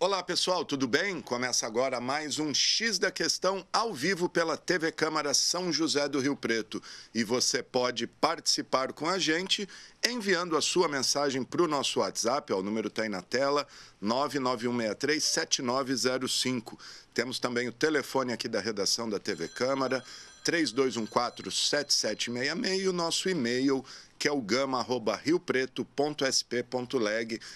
Olá pessoal, tudo bem? Começa agora mais um X da Questão ao vivo pela TV Câmara São José do Rio Preto. E você pode participar com a gente enviando a sua mensagem para o nosso WhatsApp, o número está aí na tela, 991637905. Temos também o telefone aqui da redação da TV Câmara, 3214-7766 e o nosso e-mail, que é o gama@riopreto.sp.leg.br.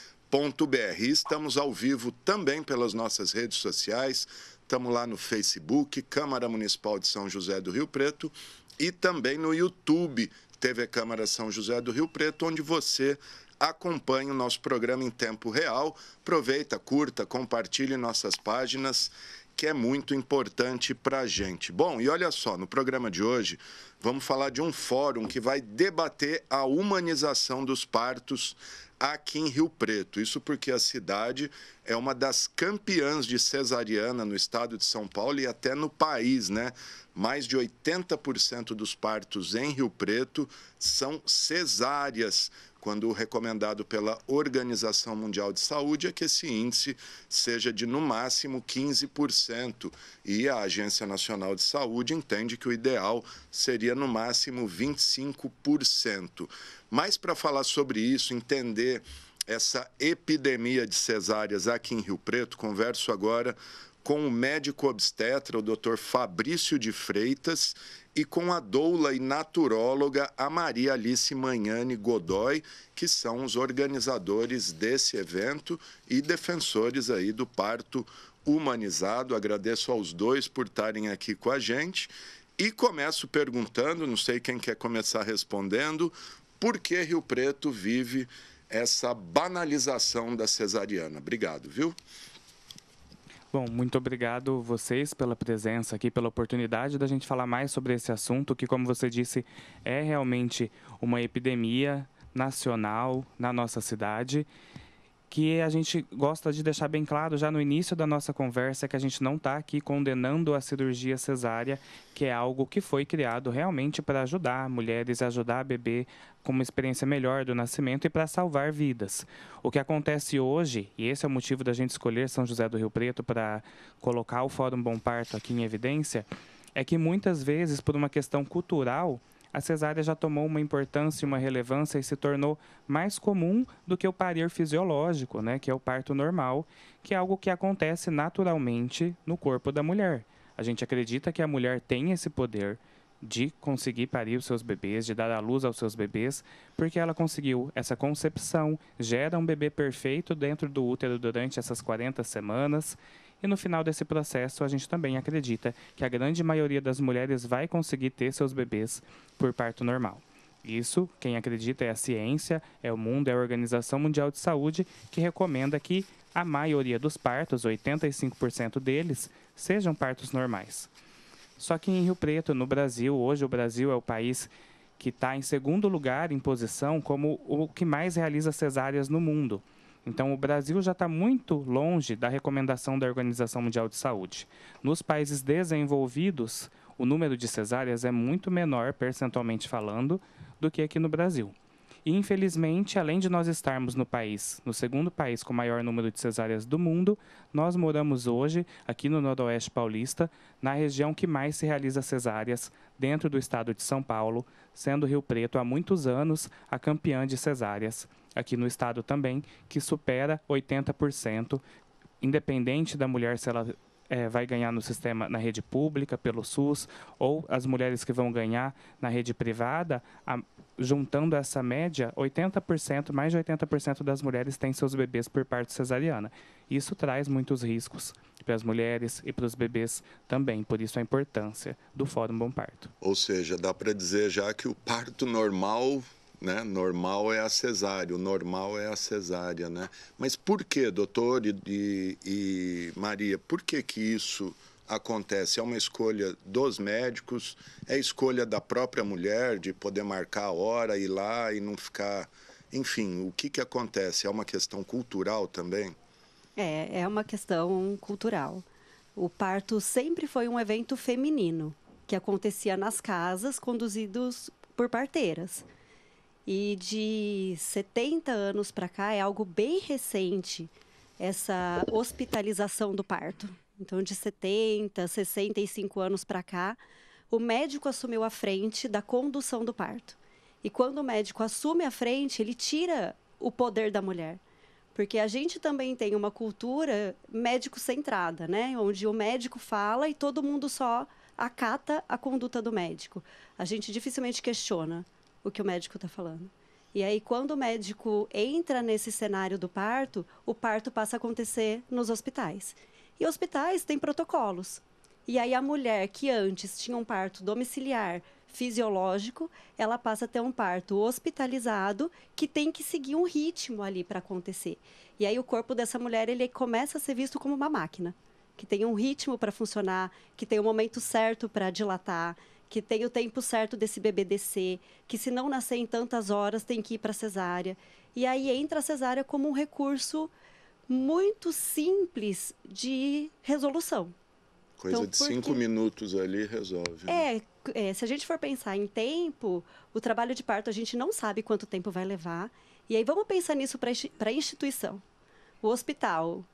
Estamos ao vivo também pelas nossas redes sociais, estamos lá no Facebook, Câmara Municipal de São José do Rio Preto, e também no YouTube, TV Câmara São José do Rio Preto, onde você acompanha o nosso programa em tempo real. Aproveita, curta, compartilhe nossas páginas, que é muito importante para a gente. Bom, e olha só, no programa de hoje, vamos falar de um fórum que vai debater a humanização dos partos aqui em Rio Preto. Isso porque a cidade é uma das campeãs de cesariana no estado de São Paulo e até no país, né? Mais de 80% dos partos em Rio Preto são cesáreas, quando o recomendado pela Organização Mundial de Saúde é que esse índice seja de, no máximo, 15%. E a Agência Nacional de Saúde entende que o ideal seria, no máximo, 25%. Mas, para falar sobre isso, entender essa epidemia de cesáreas aqui em Rio Preto, converso agora com o médico obstetra, o Dr. Fabrício de Freitas, e com a doula e naturóloga, a Maria Alice Magnani Godoy, que são os organizadores desse evento e defensores aí do parto humanizado. Agradeço aos dois por estarem aqui com a gente. E começo perguntando, não sei quem quer começar respondendo, por que Rio Preto vive essa banalização da cesariana? Obrigado, viu? Bom, muito obrigado vocês pela presença aqui, pela oportunidade da gente falar mais sobre esse assunto, que, como você disse, é realmente uma epidemia nacional na nossa cidade, que a gente gosta de deixar bem claro já no início da nossa conversa que a gente não está aqui condenando a cirurgia cesárea, que é algo que foi criado realmente para ajudar mulheres a ajudar a bebê com uma experiência melhor do nascimento e para salvar vidas. O que acontece hoje, e esse é o motivo da gente escolher São José do Rio Preto para colocar o Fórum Bom Parto aqui em evidência, é que muitas vezes, por uma questão cultural, a cesárea já tomou uma importância e uma relevância e se tornou mais comum do que o parir fisiológico, né, que é o parto normal, que é algo que acontece naturalmente no corpo da mulher. A gente acredita que a mulher tem esse poder de conseguir parir os seus bebês, de dar à luz aos seus bebês, porque ela conseguiu essa concepção, gera um bebê perfeito dentro do útero durante essas 40 semanas. E no final desse processo, a gente também acredita que a grande maioria das mulheres vai conseguir ter seus bebês por parto normal. Isso, quem acredita, é a ciência, é o mundo, é a Organização Mundial de Saúde, que recomenda que a maioria dos partos, 85% deles, sejam partos normais. Só que em Rio Preto, no Brasil, hoje o Brasil é o país que está em segundo lugar em posição como o que mais realiza cesáreas no mundo. Então, o Brasil já está muito longe da recomendação da Organização Mundial de Saúde. Nos países desenvolvidos, o número de cesáreas é muito menor, percentualmente falando, do que aqui no Brasil. E, infelizmente, além de nós estarmos no país, no segundo país com o maior número de cesáreas do mundo, nós moramos hoje, aqui no Noroeste Paulista, na região que mais se realiza cesáreas dentro do estado de São Paulo, sendo Rio Preto há muitos anos a campeã de cesáreas, aqui no estado também, que supera 80%, independente da mulher se ela vai ganhar no sistema, na rede pública, pelo SUS, ou as mulheres que vão ganhar na rede privada, juntando essa média, 80%, mais de 80% das mulheres têm seus bebês por parto cesariana. Isso traz muitos riscos para as mulheres e para os bebês também, por isso a importância do Fórum Bom Parto. Ou seja, dá para dizer já que o parto normal, né? Normal é a cesárea, o normal é a cesárea, né? Mas por que, doutor e Maria, por que isso acontece? É uma escolha dos médicos, é escolha da própria mulher de poder marcar a hora, ir lá e não ficar... Enfim, o que acontece? É uma questão cultural também? É uma questão cultural. O parto sempre foi um evento feminino, que acontecia nas casas, conduzidos por parteiras. E de 70 anos para cá é algo bem recente essa hospitalização do parto. Então, de 70, 65 anos para cá, o médico assumiu a frente da condução do parto. E quando o médico assume a frente, ele tira o poder da mulher. Porque a gente também tem uma cultura médico-centrada, né? Onde o médico fala e todo mundo só acata a conduta do médico. A gente dificilmente questiona o que o médico está falando. E aí, quando o médico entra nesse cenário do parto, o parto passa a acontecer nos hospitais. E hospitais têm protocolos. E aí, a mulher que antes tinha um parto domiciliar, fisiológico, ela passa a ter um parto hospitalizado que tem que seguir um ritmo ali para acontecer. E aí, o corpo dessa mulher ele começa a ser visto como uma máquina, que tem um ritmo para funcionar, que tem o momento certo para dilatar, que tem o tempo certo desse bebê descer, que se não nascer em tantas horas tem que ir para a cesárea. E aí entra a cesárea como um recurso muito simples de resolução. Coisa então, de 5 minutos ali resolve. Né? Se a gente for pensar em tempo, o trabalho de parto a gente não sabe quanto tempo vai levar. E aí vamos pensar nisso para a instituição. O hospital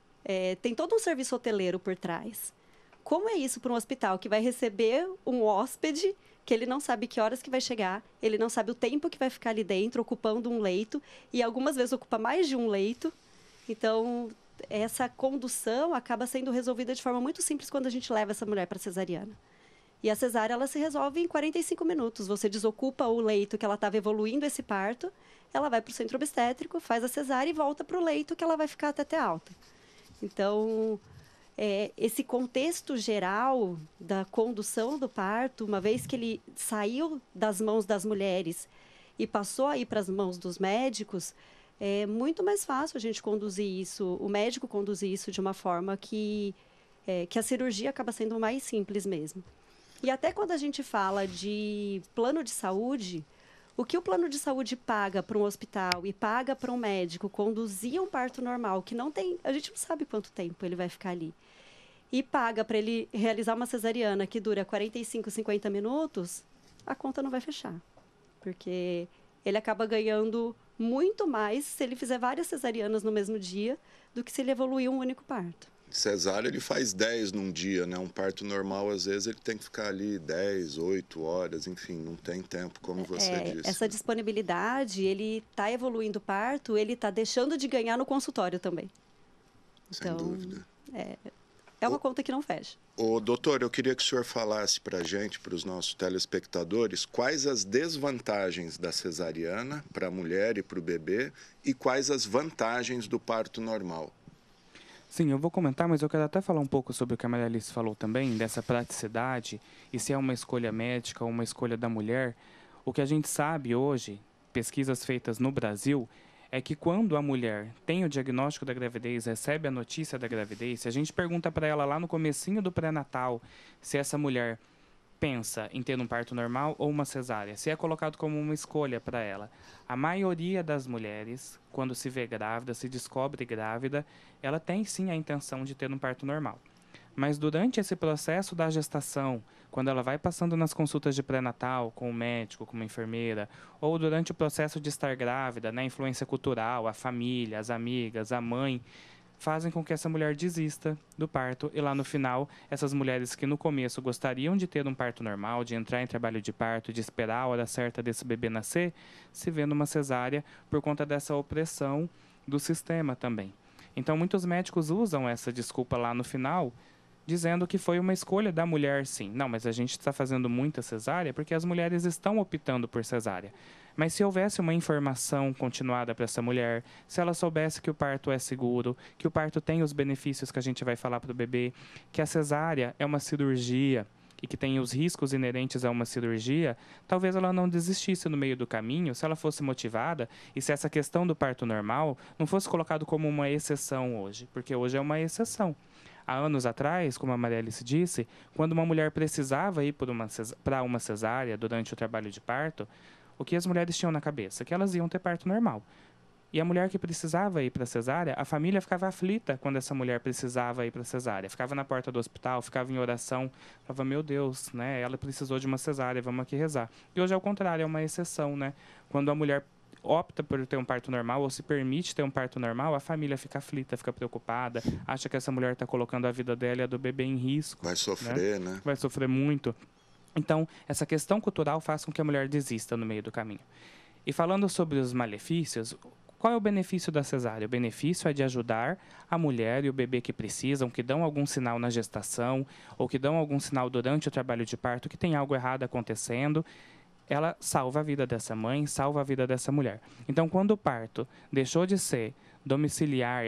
tem todo um serviço hoteleiro por trás. Como é isso para um hospital que vai receber um hóspede que ele não sabe que horas que vai chegar, ele não sabe o tempo que vai ficar ali dentro, ocupando um leito, e algumas vezes ocupa mais de um leito. Então, essa condução acaba sendo resolvida de forma muito simples quando a gente leva essa mulher para a cesariana. E a cesárea, ela se resolve em 45 minutos. Você desocupa o leito que ela estava evoluindo esse parto, ela vai para o centro obstétrico, faz a cesárea e volta para o leito que ela vai ficar até ter alta. Então, esse contexto geral da condução do parto, uma vez que ele saiu das mãos das mulheres e passou a ir para as mãos dos médicos, é muito mais fácil a gente conduzir isso, o médico conduzir isso de uma forma que a cirurgia acaba sendo mais simples mesmo. E até quando a gente fala de plano de saúde, o que o plano de saúde paga para um hospital e paga para um médico conduzir um parto normal, que não tem, a gente não sabe quanto tempo ele vai ficar ali, e paga para ele realizar uma cesariana que dura 45, 50 minutos, a conta não vai fechar. Porque ele acaba ganhando muito mais se ele fizer várias cesarianas no mesmo dia do que se ele evoluir um único parto. Cesárea ele faz 10 num dia, né? Um parto normal, às vezes, ele tem que ficar ali 10, 8 horas, enfim, não tem tempo, como você disse. Essa disponibilidade, ele está evoluindo o parto, ele está deixando de ganhar no consultório também. Sem dúvida. É uma conta que não fecha. Doutor, eu queria que o senhor falasse para a gente, para os nossos telespectadores, quais as desvantagens da cesariana para a mulher e para o bebê e quais as vantagens do parto normal. Sim, eu vou comentar, mas eu quero até falar um pouco sobre o que a Maria Alice falou também, dessa praticidade, e se é uma escolha médica ou uma escolha da mulher. O que a gente sabe hoje, pesquisas feitas no Brasil, é que quando a mulher tem o diagnóstico da gravidez, recebe a notícia da gravidez, se a gente pergunta para ela lá no comecinho do pré-natal se essa mulher pensa em ter um parto normal ou uma cesárea, se é colocado como uma escolha para ela. A maioria das mulheres, quando se vê grávida, se descobre grávida, ela tem sim a intenção de ter um parto normal. Mas durante esse processo da gestação, quando ela vai passando nas consultas de pré-natal com o médico, com uma enfermeira, ou durante o processo de estar grávida, né, a influência cultural, a família, as amigas, a mãe, fazem com que essa mulher desista do parto. E lá no final, essas mulheres que no começo gostariam de ter um parto normal, de entrar em trabalho de parto, de esperar a hora certa desse bebê nascer, se vê numa cesárea por conta dessa opressão do sistema também. Então, muitos médicos usam essa desculpa lá no final, dizendo que foi uma escolha da mulher, sim. Não, mas a gente está fazendo muita cesárea porque as mulheres estão optando por cesárea. Mas se houvesse uma informação continuada para essa mulher, se ela soubesse que o parto é seguro, que o parto tem os benefícios que a gente vai falar para o bebê, que a cesárea é uma cirurgia e que tem os riscos inerentes a uma cirurgia, talvez ela não desistisse no meio do caminho, se ela fosse motivada e se essa questão do parto normal não fosse colocado como uma exceção hoje, porque hoje é uma exceção. Há anos atrás, como a Maria Alice disse, quando uma mulher precisava ir para uma cesárea durante o trabalho de parto, o que as mulheres tinham na cabeça? Que elas iam ter parto normal. E a mulher que precisava ir para a cesárea, a família ficava aflita quando essa mulher precisava ir para a cesárea. Ficava na porta do hospital, ficava em oração, falava, meu Deus, né, ela precisou de uma cesárea, vamos aqui rezar. E hoje é o contrário, é uma exceção, né? Quando a mulher opta por ter um parto normal ou se permite ter um parto normal, a família fica aflita, fica preocupada, acha que essa mulher está colocando a vida dela e a do bebê em risco. Vai sofrer, né? Vai sofrer muito. Então, essa questão cultural faz com que a mulher desista no meio do caminho. E falando sobre os malefícios, qual é o benefício da cesárea? O benefício é de ajudar a mulher e o bebê que precisam, que dão algum sinal na gestação ou que dão algum sinal durante o trabalho de parto que tem algo errado acontecendo. Ela salva a vida dessa mãe, salva a vida dessa mulher. Então, quando o parto deixou de ser domiciliar,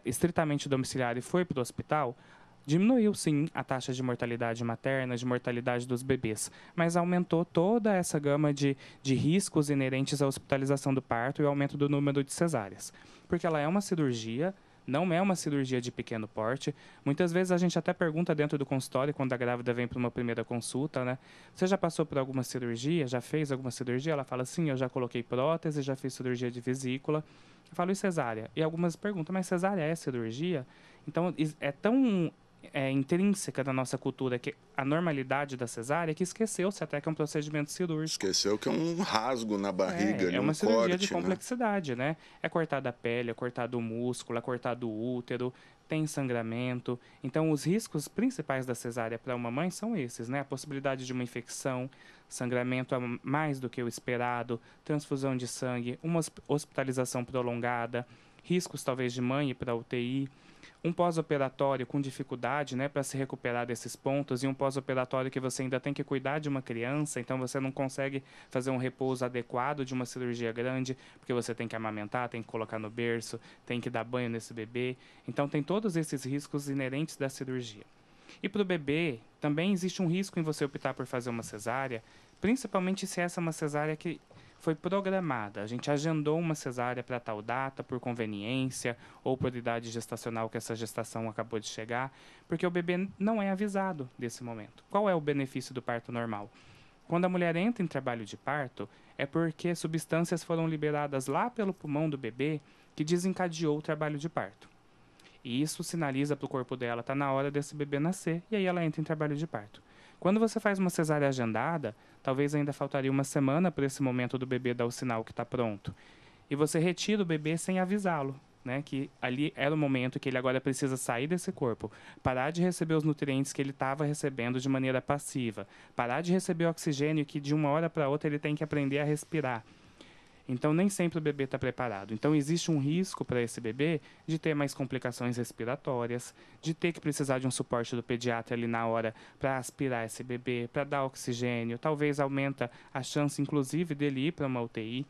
estritamente domiciliar e foi para o hospital, diminuiu, sim, a taxa de mortalidade materna, de mortalidade dos bebês, mas aumentou toda essa gama de riscos inerentes à hospitalização do parto e o aumento do número de cesáreas. Porque ela é uma cirurgia, não é uma cirurgia de pequeno porte. Muitas vezes a gente até pergunta dentro do consultório, quando a grávida vem para uma primeira consulta, né? Você já passou por alguma cirurgia? Já fez alguma cirurgia? Ela fala, sim, eu já coloquei prótese, já fiz cirurgia de vesícula. Eu falo, e cesárea? E algumas perguntam, mas cesárea é cirurgia? Então, é tão intrínseca da nossa cultura que a normalidade da cesárea que esqueceu-se até que é um procedimento cirúrgico. Esqueceu que é um rasgo na barriga, É uma cirurgia corte, de complexidade, né? É cortado a pele, é cortado o músculo, é cortado o útero, tem sangramento. Então, os riscos principais da cesárea para uma mãe são esses, né? A possibilidade de uma infecção, sangramento a mais do que o esperado, transfusão de sangue, uma hospitalização prolongada, riscos talvez de mãe ir para a UTI, um pós-operatório com dificuldade, né, para se recuperar desses pontos, e um pós-operatório que você ainda tem que cuidar de uma criança, então você não consegue fazer um repouso adequado de uma cirurgia grande, porque você tem que amamentar, tem que colocar no berço, tem que dar banho nesse bebê. Então tem todos esses riscos inerentes da cirurgia. E para o bebê, também existe um risco em você optar por fazer uma cesárea, principalmente se essa é uma cesárea que foi programada. A gente agendou uma cesárea para tal data, por conveniência ou por idade gestacional que essa gestação acabou de chegar, porque o bebê não é avisado desse momento. Qual é o benefício do parto normal? Quando a mulher entra em trabalho de parto, é porque substâncias foram liberadas lá pelo pulmão do bebê que desencadeou o trabalho de parto. E isso sinaliza para o corpo dela, está na hora desse bebê nascer, e aí ela entra em trabalho de parto. Quando você faz uma cesárea agendada, talvez ainda faltaria uma semana para esse momento do bebê dar o sinal que está pronto. E você retira o bebê sem avisá-lo, né? Que ali era o momento que ele agora precisa sair desse corpo, parar de receber os nutrientes que ele estava recebendo de maneira passiva, parar de receber o oxigênio que de uma hora para outra ele tem que aprender a respirar. Então, nem sempre o bebê está preparado. Então, existe um risco para esse bebê de ter mais complicações respiratórias, de ter que precisar de um suporte do pediatra ali na hora para aspirar esse bebê, para dar oxigênio. Talvez aumenta a chance, inclusive, dele ir para uma UTI.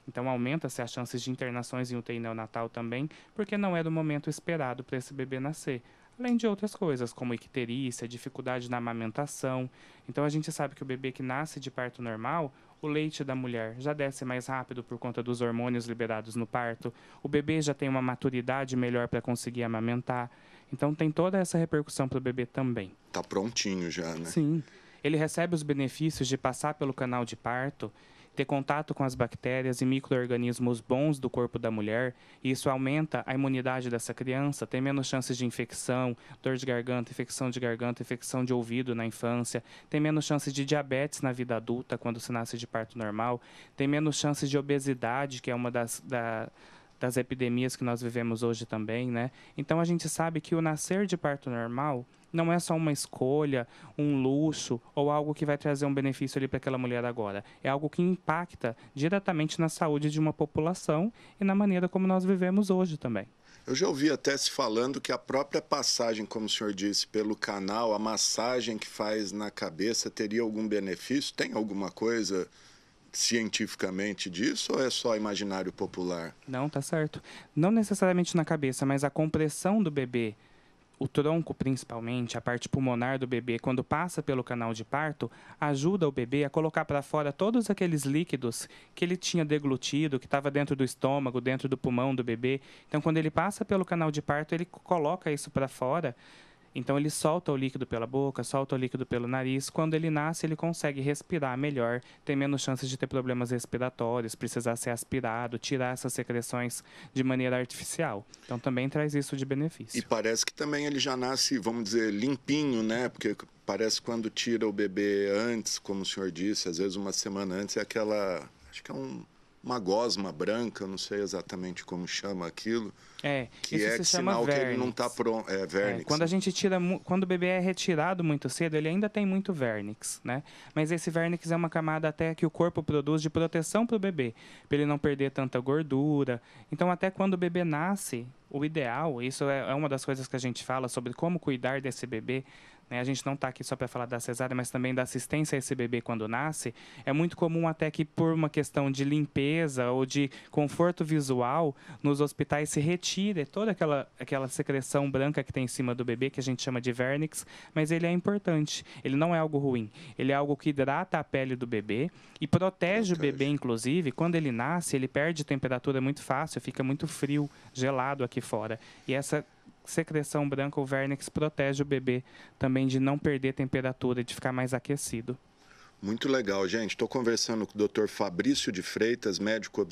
Então, aumenta-se as chances de internações em UTI neonatal também, porque não era o momento esperado para esse bebê nascer. Além de outras coisas, como icterícia, dificuldade na amamentação. Então, a gente sabe que o bebê que nasce de parto normal, o leite da mulher já desce mais rápido por conta dos hormônios liberados no parto. O bebê já tem uma maturidade melhor para conseguir amamentar. Então, tem toda essa repercussão para o bebê também. Tá prontinho já, né? Sim. Ele recebe os benefícios de passar pelo canal de parto, ter contato com as bactérias e micro-organismos bons do corpo da mulher, e isso aumenta a imunidade dessa criança, tem menos chances de infecção, dor de garganta, infecção de ouvido na infância, tem menos chances de diabetes na vida adulta quando se nasce de parto normal, tem menos chances de obesidade, que é uma das epidemias que nós vivemos hoje também, né? Então, a gente sabe que o nascer de parto normal não é só uma escolha, um luxo ou algo que vai trazer um benefício ali para aquela mulher agora. É algo que impacta diretamente na saúde de uma população e na maneira como nós vivemos hoje também. Eu já ouvi até se falando que a própria passagem, como o senhor disse, pelo canal, a massagem que faz na cabeça teria algum benefício? Tem alguma coisa cientificamente disso ou é só imaginário popular? Não, tá certo. Não necessariamente na cabeça, mas a compressão do bebê, o tronco principalmente, a parte pulmonar do bebê, quando passa pelo canal de parto, ajuda o bebê a colocar para fora todos aqueles líquidos que ele tinha deglutido, que estava dentro do estômago, dentro do pulmão do bebê. Então, quando ele passa pelo canal de parto, ele coloca isso para fora. Então, ele solta o líquido pela boca, solta o líquido pelo nariz. Quando ele nasce, ele consegue respirar melhor, tem menos chances de ter problemas respiratórios, precisar ser aspirado, tirar essas secreções de maneira artificial. Então, também traz isso de benefício. E parece que também ele já nasce, vamos dizer, limpinho, né? Porque parece que quando tira o bebê antes, como o senhor disse, às vezes uma semana antes, é aquela... Acho que é uma gosma branca, não sei exatamente como chama aquilo. Que é sinal vernix. que ele não está pronto. Vernix. Quando a gente quando o bebê é retirado muito cedo, ele ainda tem muito vernix, né? Mas esse vernix é uma camada até que o corpo produz de proteção para o bebê, para ele não perder tanta gordura. Então, até quando o bebê nasce, o ideal, isso é uma das coisas que a gente fala sobre como cuidar desse bebê, né? A gente não está aqui só para falar da cesárea, mas também da assistência a esse bebê quando nasce. É muito comum até que por uma questão de limpeza ou de conforto visual, nos hospitais se retire toda aquela secreção branca que tem em cima do bebê, que a gente chama de vernix, mas ele é importante. Ele não é algo ruim. Ele é algo que hidrata a pele do bebê e protege o bebê, inclusive. Quando ele nasce, ele perde temperatura muito fácil, fica muito frio, gelado aqui fora. E essa secreção branca, o vernix, protege o bebê também de não perder temperatura e de ficar mais aquecido. Muito legal, gente. Estou conversando com o Dr. Fabrício de Freitas, médico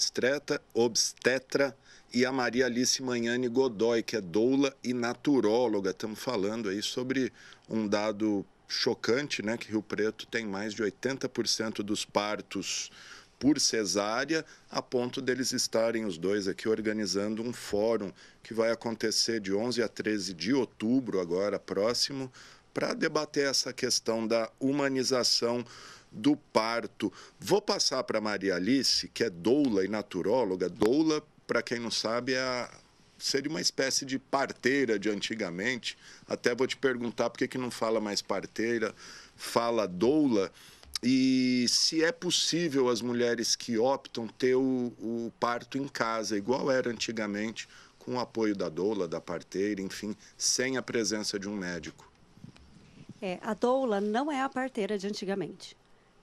obstetra, e a Maria Alice Magnani Godoy, que é doula e naturóloga. Estamos falando aí sobre um dado chocante, né? Que Rio Preto tem mais de 80% dos partos por cesárea, a ponto deles estarem os dois aqui organizando um fórum que vai acontecer de 11 a 13 de outubro, agora próximo, para debater essa questão da humanização do parto. Vou passar para a Maria Alice, que é doula e naturóloga. Doula, para quem não sabe, seria uma espécie de parteira de antigamente. Até vou te perguntar por que não fala mais parteira, fala doula. E se é possível as mulheres que optam ter o parto em casa, igual era antigamente, com o apoio da doula, da parteira, enfim, sem a presença de um médico. A doula não é a parteira de antigamente.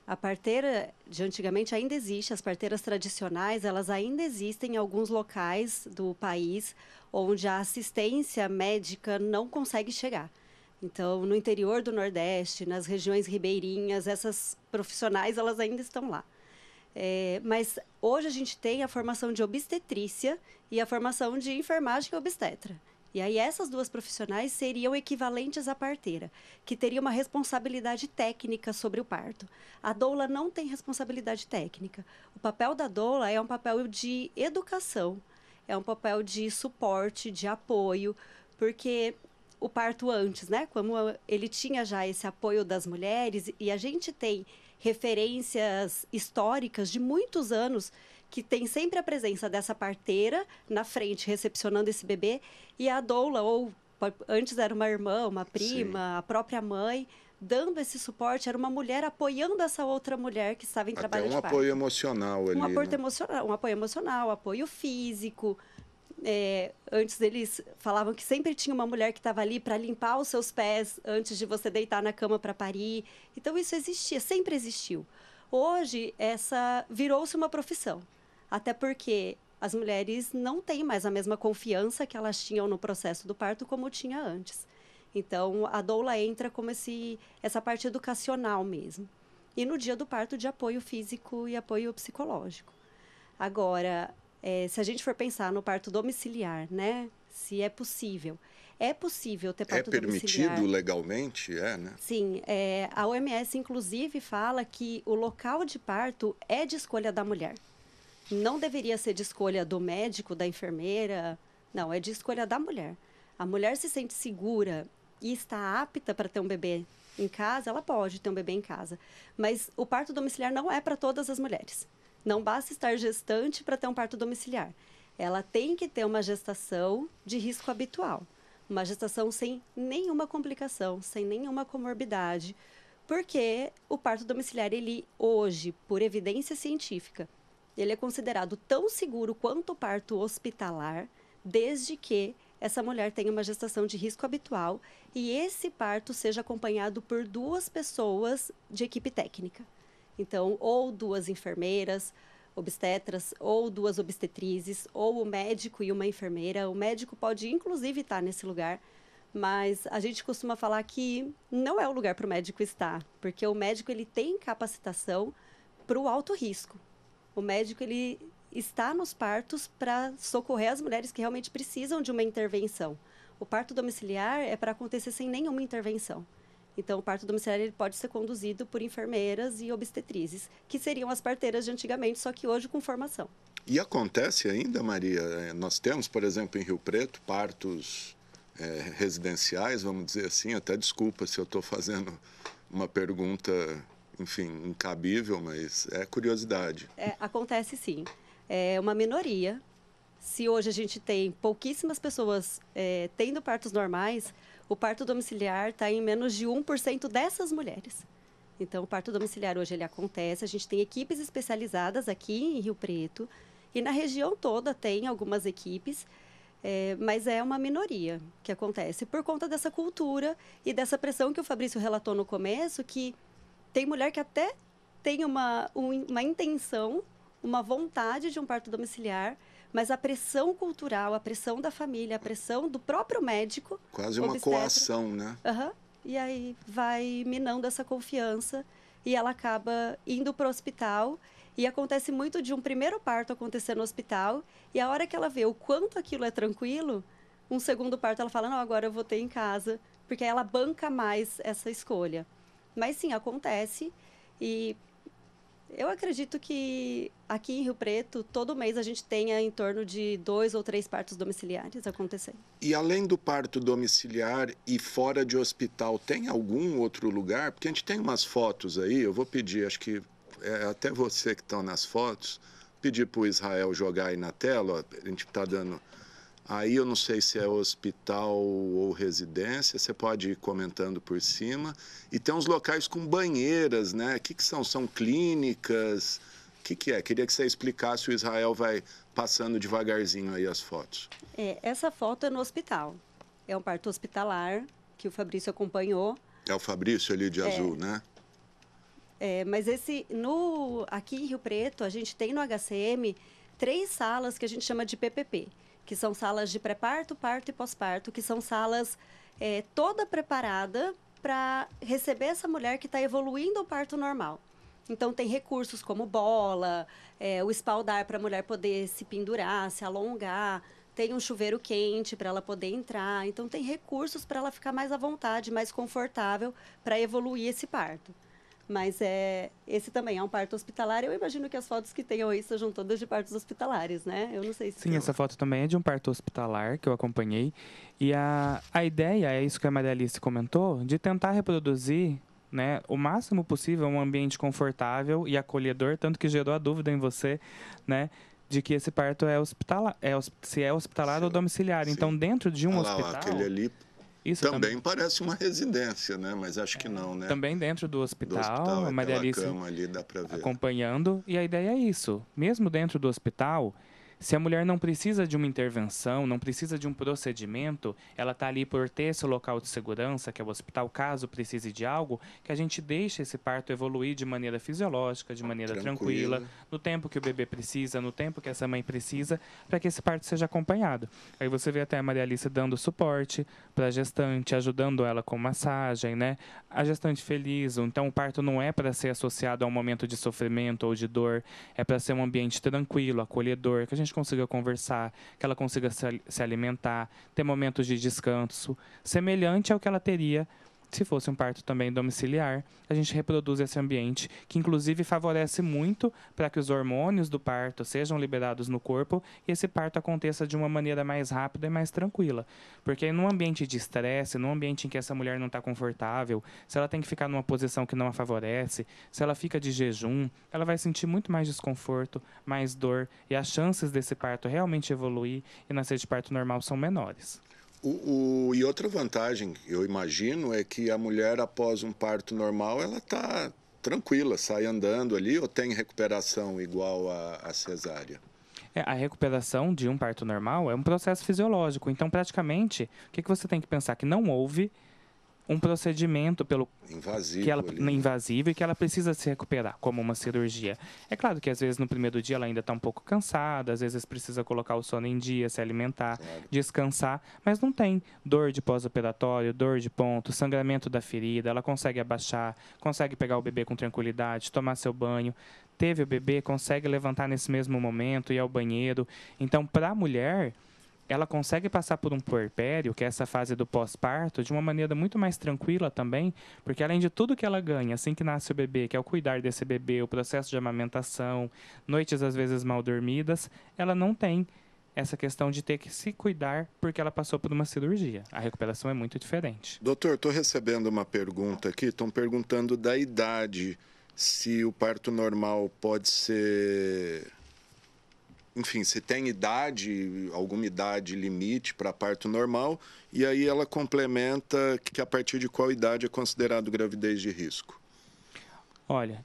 A parteira de antigamente ainda existe, as parteiras tradicionais, elas ainda existem em alguns locais do país onde a assistência médica não consegue chegar. Então, no interior do Nordeste, nas regiões ribeirinhas, essas profissionais, elas ainda estão lá. Mas hoje a gente tem a formação de obstetrícia e a formação de enfermagem obstetra. E aí essas duas profissionais seriam equivalentes à parteira, que teria uma responsabilidade técnica sobre o parto. A doula não tem responsabilidade técnica. O papel da doula é um papel de educação, é um papel de suporte, de apoio, porque o parto antes, né? Como ele tinha já esse apoio das mulheres, e a gente tem referências históricas de muitos anos que tem sempre a presença dessa parteira na frente, recepcionando esse bebê, e a doula, ou antes era uma irmã, uma prima, sim, a própria mãe, dando esse suporte, era uma mulher apoiando essa outra mulher que estava em trabalho de parto. Até um apoio emocional ali, um apoio emocional, apoio físico. Antes eles falavam que sempre tinha uma mulher que estava ali para limpar os seus pés antes de você deitar na cama para parir. Então isso existia, sempre existiu. Hoje essa virou-se uma profissão, até porque as mulheres não têm mais a mesma confiança que elas tinham no processo do parto como tinha antes. Então a doula entra como essa parte educacional mesmo. E no dia do parto, de apoio físico e apoio psicológico. Agora, se a gente for pensar no parto domiciliar, né? Se é possível ter parto domiciliar. É permitido legalmente, né? Sim, a OMS inclusive fala que o local de parto é de escolha da mulher. Não deveria ser de escolha do médico, da enfermeira, não, é de escolha da mulher. A mulher se sente segura e está apta para ter um bebê em casa, ela pode ter um bebê em casa. Mas o parto domiciliar não é para todas as mulheres. Não basta estar gestante para ter um parto domiciliar. Ela tem que ter uma gestação de risco habitual. Uma gestação sem nenhuma complicação, sem nenhuma comorbidade. Porque o parto domiciliar, ele hoje, por evidência científica, ele é considerado tão seguro quanto o parto hospitalar, desde que essa mulher tenha uma gestação de risco habitual e esse parto seja acompanhado por 2 pessoas de equipe técnica. Então, ou 2 enfermeiras, obstetras, ou 2 obstetrizes, ou o médico e uma enfermeira. O médico pode, inclusive, estar nesse lugar, mas a gente costuma falar que não é o lugar para o médico estar, porque o médico ele tem capacitação para o alto risco. O médico ele está nos partos para socorrer as mulheres que realmente precisam de uma intervenção. O parto domiciliar é para acontecer sem nenhuma intervenção. Então, o parto domiciliar ele pode ser conduzido por enfermeiras e obstetrizes, que seriam as parteiras de antigamente, só que hoje com formação. E acontece ainda, Maria? Nós temos, por exemplo, em Rio Preto, partos residenciais, vamos dizer assim, até desculpa se eu estou fazendo uma pergunta, enfim, incabível, mas é curiosidade. Acontece sim. É uma minoria. Se hoje a gente tem pouquíssimas pessoas tendo partos normais, o parto domiciliar está em menos de 1% dessas mulheres. Então, o parto domiciliar hoje ele acontece, a gente tem equipes especializadas aqui em Rio Preto, e na região toda tem algumas equipes, mas é uma minoria que acontece por conta dessa cultura e dessa pressão que o Fabrício relatou no começo, que tem mulher que até tem uma intenção, uma vontade de um parto domiciliar, mas a pressão cultural, a pressão da família, a pressão do próprio médico... Quase uma coação, né? E aí vai minando essa confiança e ela acaba indo para o hospital. E acontece muito de um primeiro parto acontecer no hospital e a hora que ela vê o quanto aquilo é tranquilo, um segundo parto ela fala, não, agora eu vou ter em casa, porque ela banca mais essa escolha. Mas sim, acontece e eu acredito que aqui em Rio Preto, todo mês a gente tenha em torno de 2 ou 3 partos domiciliares acontecendo. E além do parto domiciliar e fora de hospital, tem algum outro lugar? Porque a gente tem umas fotos aí, eu vou pedir, acho que até você que estão nas fotos, pedir para o Israel jogar aí na tela, ó, a gente está dando... Aí eu não sei se é hospital ou residência, você pode ir comentando por cima. E tem uns locais com banheiras, né? O que são? São clínicas? O que é? Queria que você explicasse, o Israel vai passando devagarzinho aí as fotos. Essa foto é no hospital. É um parto hospitalar que o Fabrício acompanhou. É o Fabrício ali de azul, né? Mas aqui em Rio Preto, a gente tem no HCM 3 salas que a gente chama de PPP, que são salas de pré-parto, parto e pós-parto, que são salas toda preparada para receber essa mulher que está evoluindo ao parto normal. Então, tem recursos como bola, o espaldar para a mulher poder se pendurar, se alongar, tem um chuveiro quente para ela poder entrar. Então, tem recursos para ela ficar mais à vontade, mais confortável para evoluir esse parto. Mas esse também é um parto hospitalar. Eu imagino que as fotos que tenham aí sejam todas de partos hospitalares, né? Eu não sei se... Sim, essa foto também é de um parto hospitalar que eu acompanhei. E a ideia, é isso que a Maria Alice comentou, de tentar reproduzir, né, o máximo possível um ambiente confortável e acolhedor, tanto que gerou a dúvida em você, né, de que esse parto é hospitalar, se é hospitalar ou domiciliar. Sim. Então, dentro de um hospital... Aquele ali... Isso também parece uma residência, né? Mas acho que não, né? Também dentro do hospital a Maria Alice ali, dá pra ver. Acompanhando. E a ideia é isso. Mesmo dentro do hospital, se a mulher não precisa de uma intervenção, não precisa de um procedimento, ela está ali por ter esse local de segurança, que é o hospital, caso precise de algo, que a gente deixe esse parto evoluir de maneira fisiológica, de maneira tranquila, no tempo que o bebê precisa, no tempo que essa mãe precisa, para que esse parto seja acompanhado. Aí você vê até a Maria Alice dando suporte para a gestante, ajudando ela com massagem, né? A gestante feliz. Então, o parto não é para ser associado a um momento de sofrimento ou de dor, é para ser um ambiente tranquilo, acolhedor, que a gente consiga conversar, que ela consiga se alimentar, ter momentos de descanso, semelhante ao que ela teria se fosse um parto também domiciliar. A gente reproduz esse ambiente, que inclusive favorece muito para que os hormônios do parto sejam liberados no corpo e esse parto aconteça de uma maneira mais rápida e mais tranquila. Porque num ambiente de estresse, num ambiente em que essa mulher não está confortável, se ela tem que ficar numa posição que não a favorece, se ela fica de jejum, ela vai sentir muito mais desconforto, mais dor, e as chances desse parto realmente evoluir e nascer de parto normal são menores. E outra vantagem, eu imagino, é que a mulher, após um parto normal, ela está tranquila, sai andando ali, ou tem recuperação igual a cesárea? A recuperação de um parto normal é um processo fisiológico. Então, praticamente, o que você tem que pensar? Que não houve um procedimento invasivo e que ela precisa se recuperar, como uma cirurgia. É claro que às vezes no primeiro dia ela ainda está um pouco cansada, às vezes precisa colocar o sono em dia, se alimentar, descansar, mas não tem dor de pós-operatório, dor de ponto, sangramento da ferida, ela consegue abaixar, consegue pegar o bebê com tranquilidade, tomar seu banho, teve o bebê, consegue levantar nesse mesmo momento, ir ao banheiro. Então, para a mulher, ela consegue passar por um puerpério, que é essa fase do pós-parto, de uma maneira muito mais tranquila também, porque além de tudo que ela ganha assim que nasce o bebê, que é o cuidar desse bebê, o processo de amamentação, noites às vezes mal dormidas, ela não tem essa questão de ter que se cuidar porque ela passou por uma cirurgia. A recuperação é muito diferente. Doutor, estou recebendo uma pergunta aqui, estão perguntando da idade, se o parto normal pode ser... Enfim, se tem idade, alguma idade limite para parto normal, e aí ela complementa que a partir de qual idade é considerado gravidez de risco. Olha,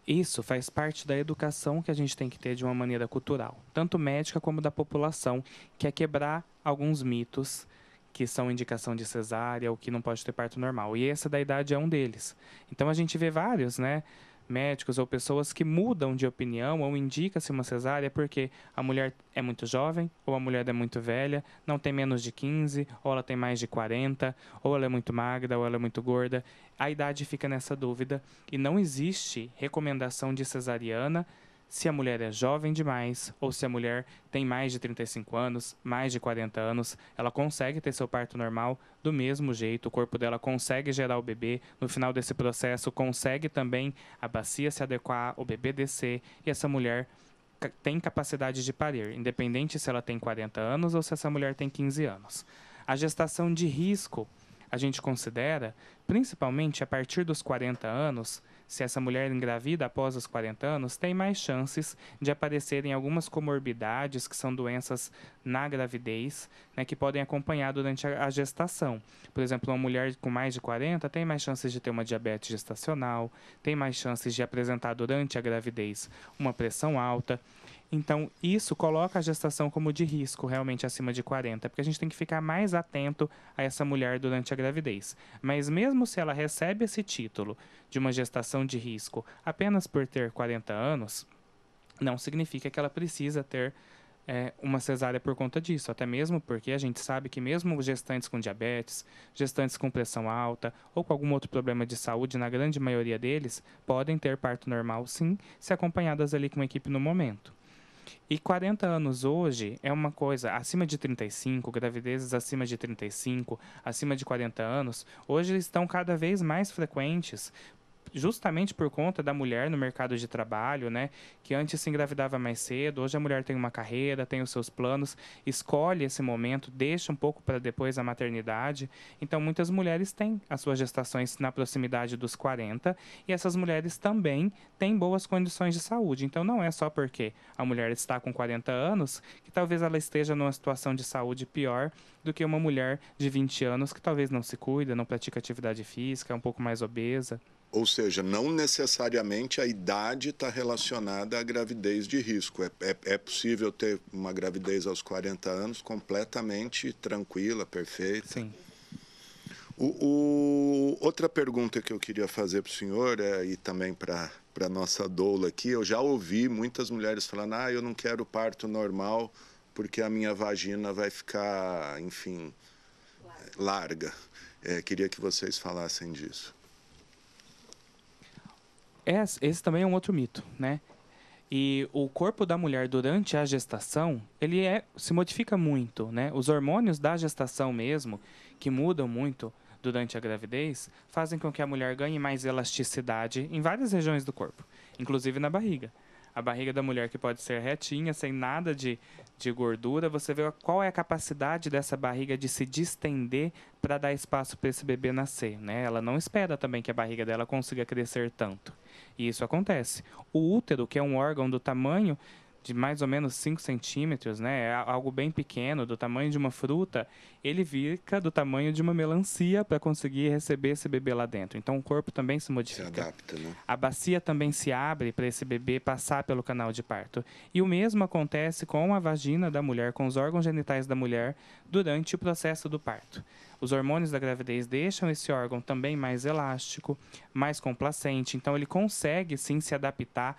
isso faz parte da educação que a gente tem que ter de uma maneira cultural, tanto médica como da população, que é quebrar alguns mitos que são indicação de cesárea ou que não pode ter parto normal. E essa da idade é um deles. Então a gente vê vários, né, médicos ou pessoas que mudam de opinião ou indica-se uma cesárea porque a mulher é muito jovem ou a mulher é muito velha, não tem menos de 15, ou ela tem mais de 40, ou ela é muito magra ou ela é muito gorda. A idade fica nessa dúvida e não existe recomendação de cesariana se a mulher é jovem demais ou se a mulher tem mais de 35 anos, mais de 40 anos, ela consegue ter seu parto normal do mesmo jeito, o corpo dela consegue gerar o bebê, no final desse processo consegue também a bacia se adequar, o bebê descer e essa mulher tem capacidade de parir, independente se ela tem 40 anos ou se essa mulher tem 15 anos. A gestação de risco a gente considera, principalmente a partir dos 40 anos, se essa mulher engravida após os 40 anos, tem mais chances de aparecerem algumas comorbidades, que são doenças na gravidez, né, que podem acompanhar durante a gestação. Por exemplo, uma mulher com mais de 40 tem mais chances de ter uma diabetes gestacional, tem mais chances de apresentar durante a gravidez uma pressão alta. Então, isso coloca a gestação como de risco, realmente acima de 40, porque a gente tem que ficar mais atento a essa mulher durante a gravidez. Mas mesmo se ela recebe esse título de uma gestação de risco apenas por ter 40 anos, não significa que ela precisa ter uma cesárea por conta disso, até mesmo porque a gente sabe que mesmo gestantes com diabetes, gestantes com pressão alta ou com algum outro problema de saúde, na grande maioria deles, podem ter parto normal sim, se acompanhadas ali com uma equipe no momento. E 40 anos hoje é uma coisa, acima de 35, gravidezes acima de 35, acima de 40 anos, hoje estão cada vez mais frequentes, justamente por conta da mulher no mercado de trabalho, né, que antes se engravidava mais cedo, hoje a mulher tem uma carreira, tem os seus planos, escolhe esse momento, deixa um pouco para depois a maternidade. Então, muitas mulheres têm as suas gestações na proximidade dos 40 e essas mulheres também têm boas condições de saúde. Então, não é só porque a mulher está com 40 anos que talvez ela esteja numa situação de saúde pior do que uma mulher de 20 anos que talvez não se cuida, não pratica atividade física, é um pouco mais obesa. Ou seja, não necessariamente a idade está relacionada à gravidez de risco. É possível ter uma gravidez aos 40 anos completamente tranquila, perfeita. Sim. Outra pergunta que eu queria fazer para o senhor, e também para a nossa doula aqui, eu já ouvi muitas mulheres falando, eu não quero parto normal porque a minha vagina vai ficar, enfim, larga. Queria que vocês falassem disso. Esse também é um outro mito, né? E o corpo da mulher durante a gestação, ele se modifica muito, né? Os hormônios da gestação mesmo, que mudam muito durante a gravidez, fazem com que a mulher ganhe mais elasticidade em várias regiões do corpo, inclusive na barriga. A barriga da mulher que pode ser retinha, sem nada de gordura, você vê qual é a capacidade dessa barriga de se distender para dar espaço para esse bebê nascer, né? Ela não espera também que a barriga dela consiga crescer tanto. E isso acontece. O útero, que é um órgão do tamanho de mais ou menos 5 centímetros, né? É algo bem pequeno, do tamanho de uma fruta, ele fica do tamanho de uma melancia para conseguir receber esse bebê lá dentro. Então, o corpo também se modifica. Se adapta, né? A bacia também se abre para esse bebê passar pelo canal de parto. E o mesmo acontece com a vagina da mulher, com os órgãos genitais da mulher, durante o processo do parto. Os hormônios da gravidez deixam esse órgão também mais elástico, mais complacente. Então, ele consegue, sim, se adaptar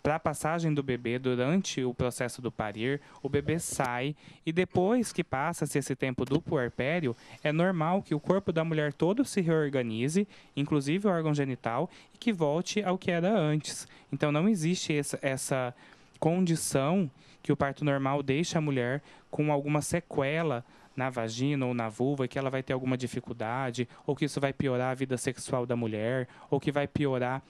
para a passagem do bebê durante o processo do parir. O bebê sai e depois que passa-se esse tempo do puerpério, é normal que o corpo da mulher todo se reorganize, inclusive o órgão genital, e que volte ao que era antes. Então, não existe condição que o parto normal deixa a mulher com alguma sequela na vagina ou na vulva, que ela vai ter alguma dificuldade, ou que isso vai piorar a vida sexual da mulher, ou que vai piorar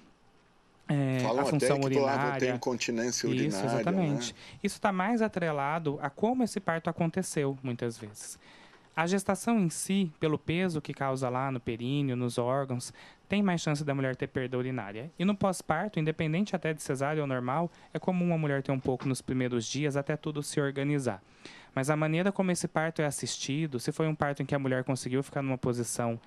a função até que urinária. Vou ter incontinência urinária. Isso, exatamente. Né? Isso está mais atrelado a como esse parto aconteceu, muitas vezes. A gestação em si, pelo peso que causa lá no períneo, nos órgãos, tem mais chance da mulher ter perda urinária. E no pós-parto, independente até de cesárea ou normal, é comum a mulher ter um pouco nos primeiros dias até tudo se organizar. Mas a maneira como esse parto é assistido, se foi um parto em que a mulher conseguiu ficar numa posição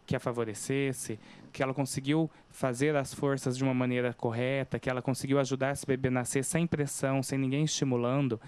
que a favorecesse, que ela conseguiu fazer as forças de uma maneira correta, que ela conseguiu ajudar esse bebê a nascer sem pressão, sem ninguém estimulando,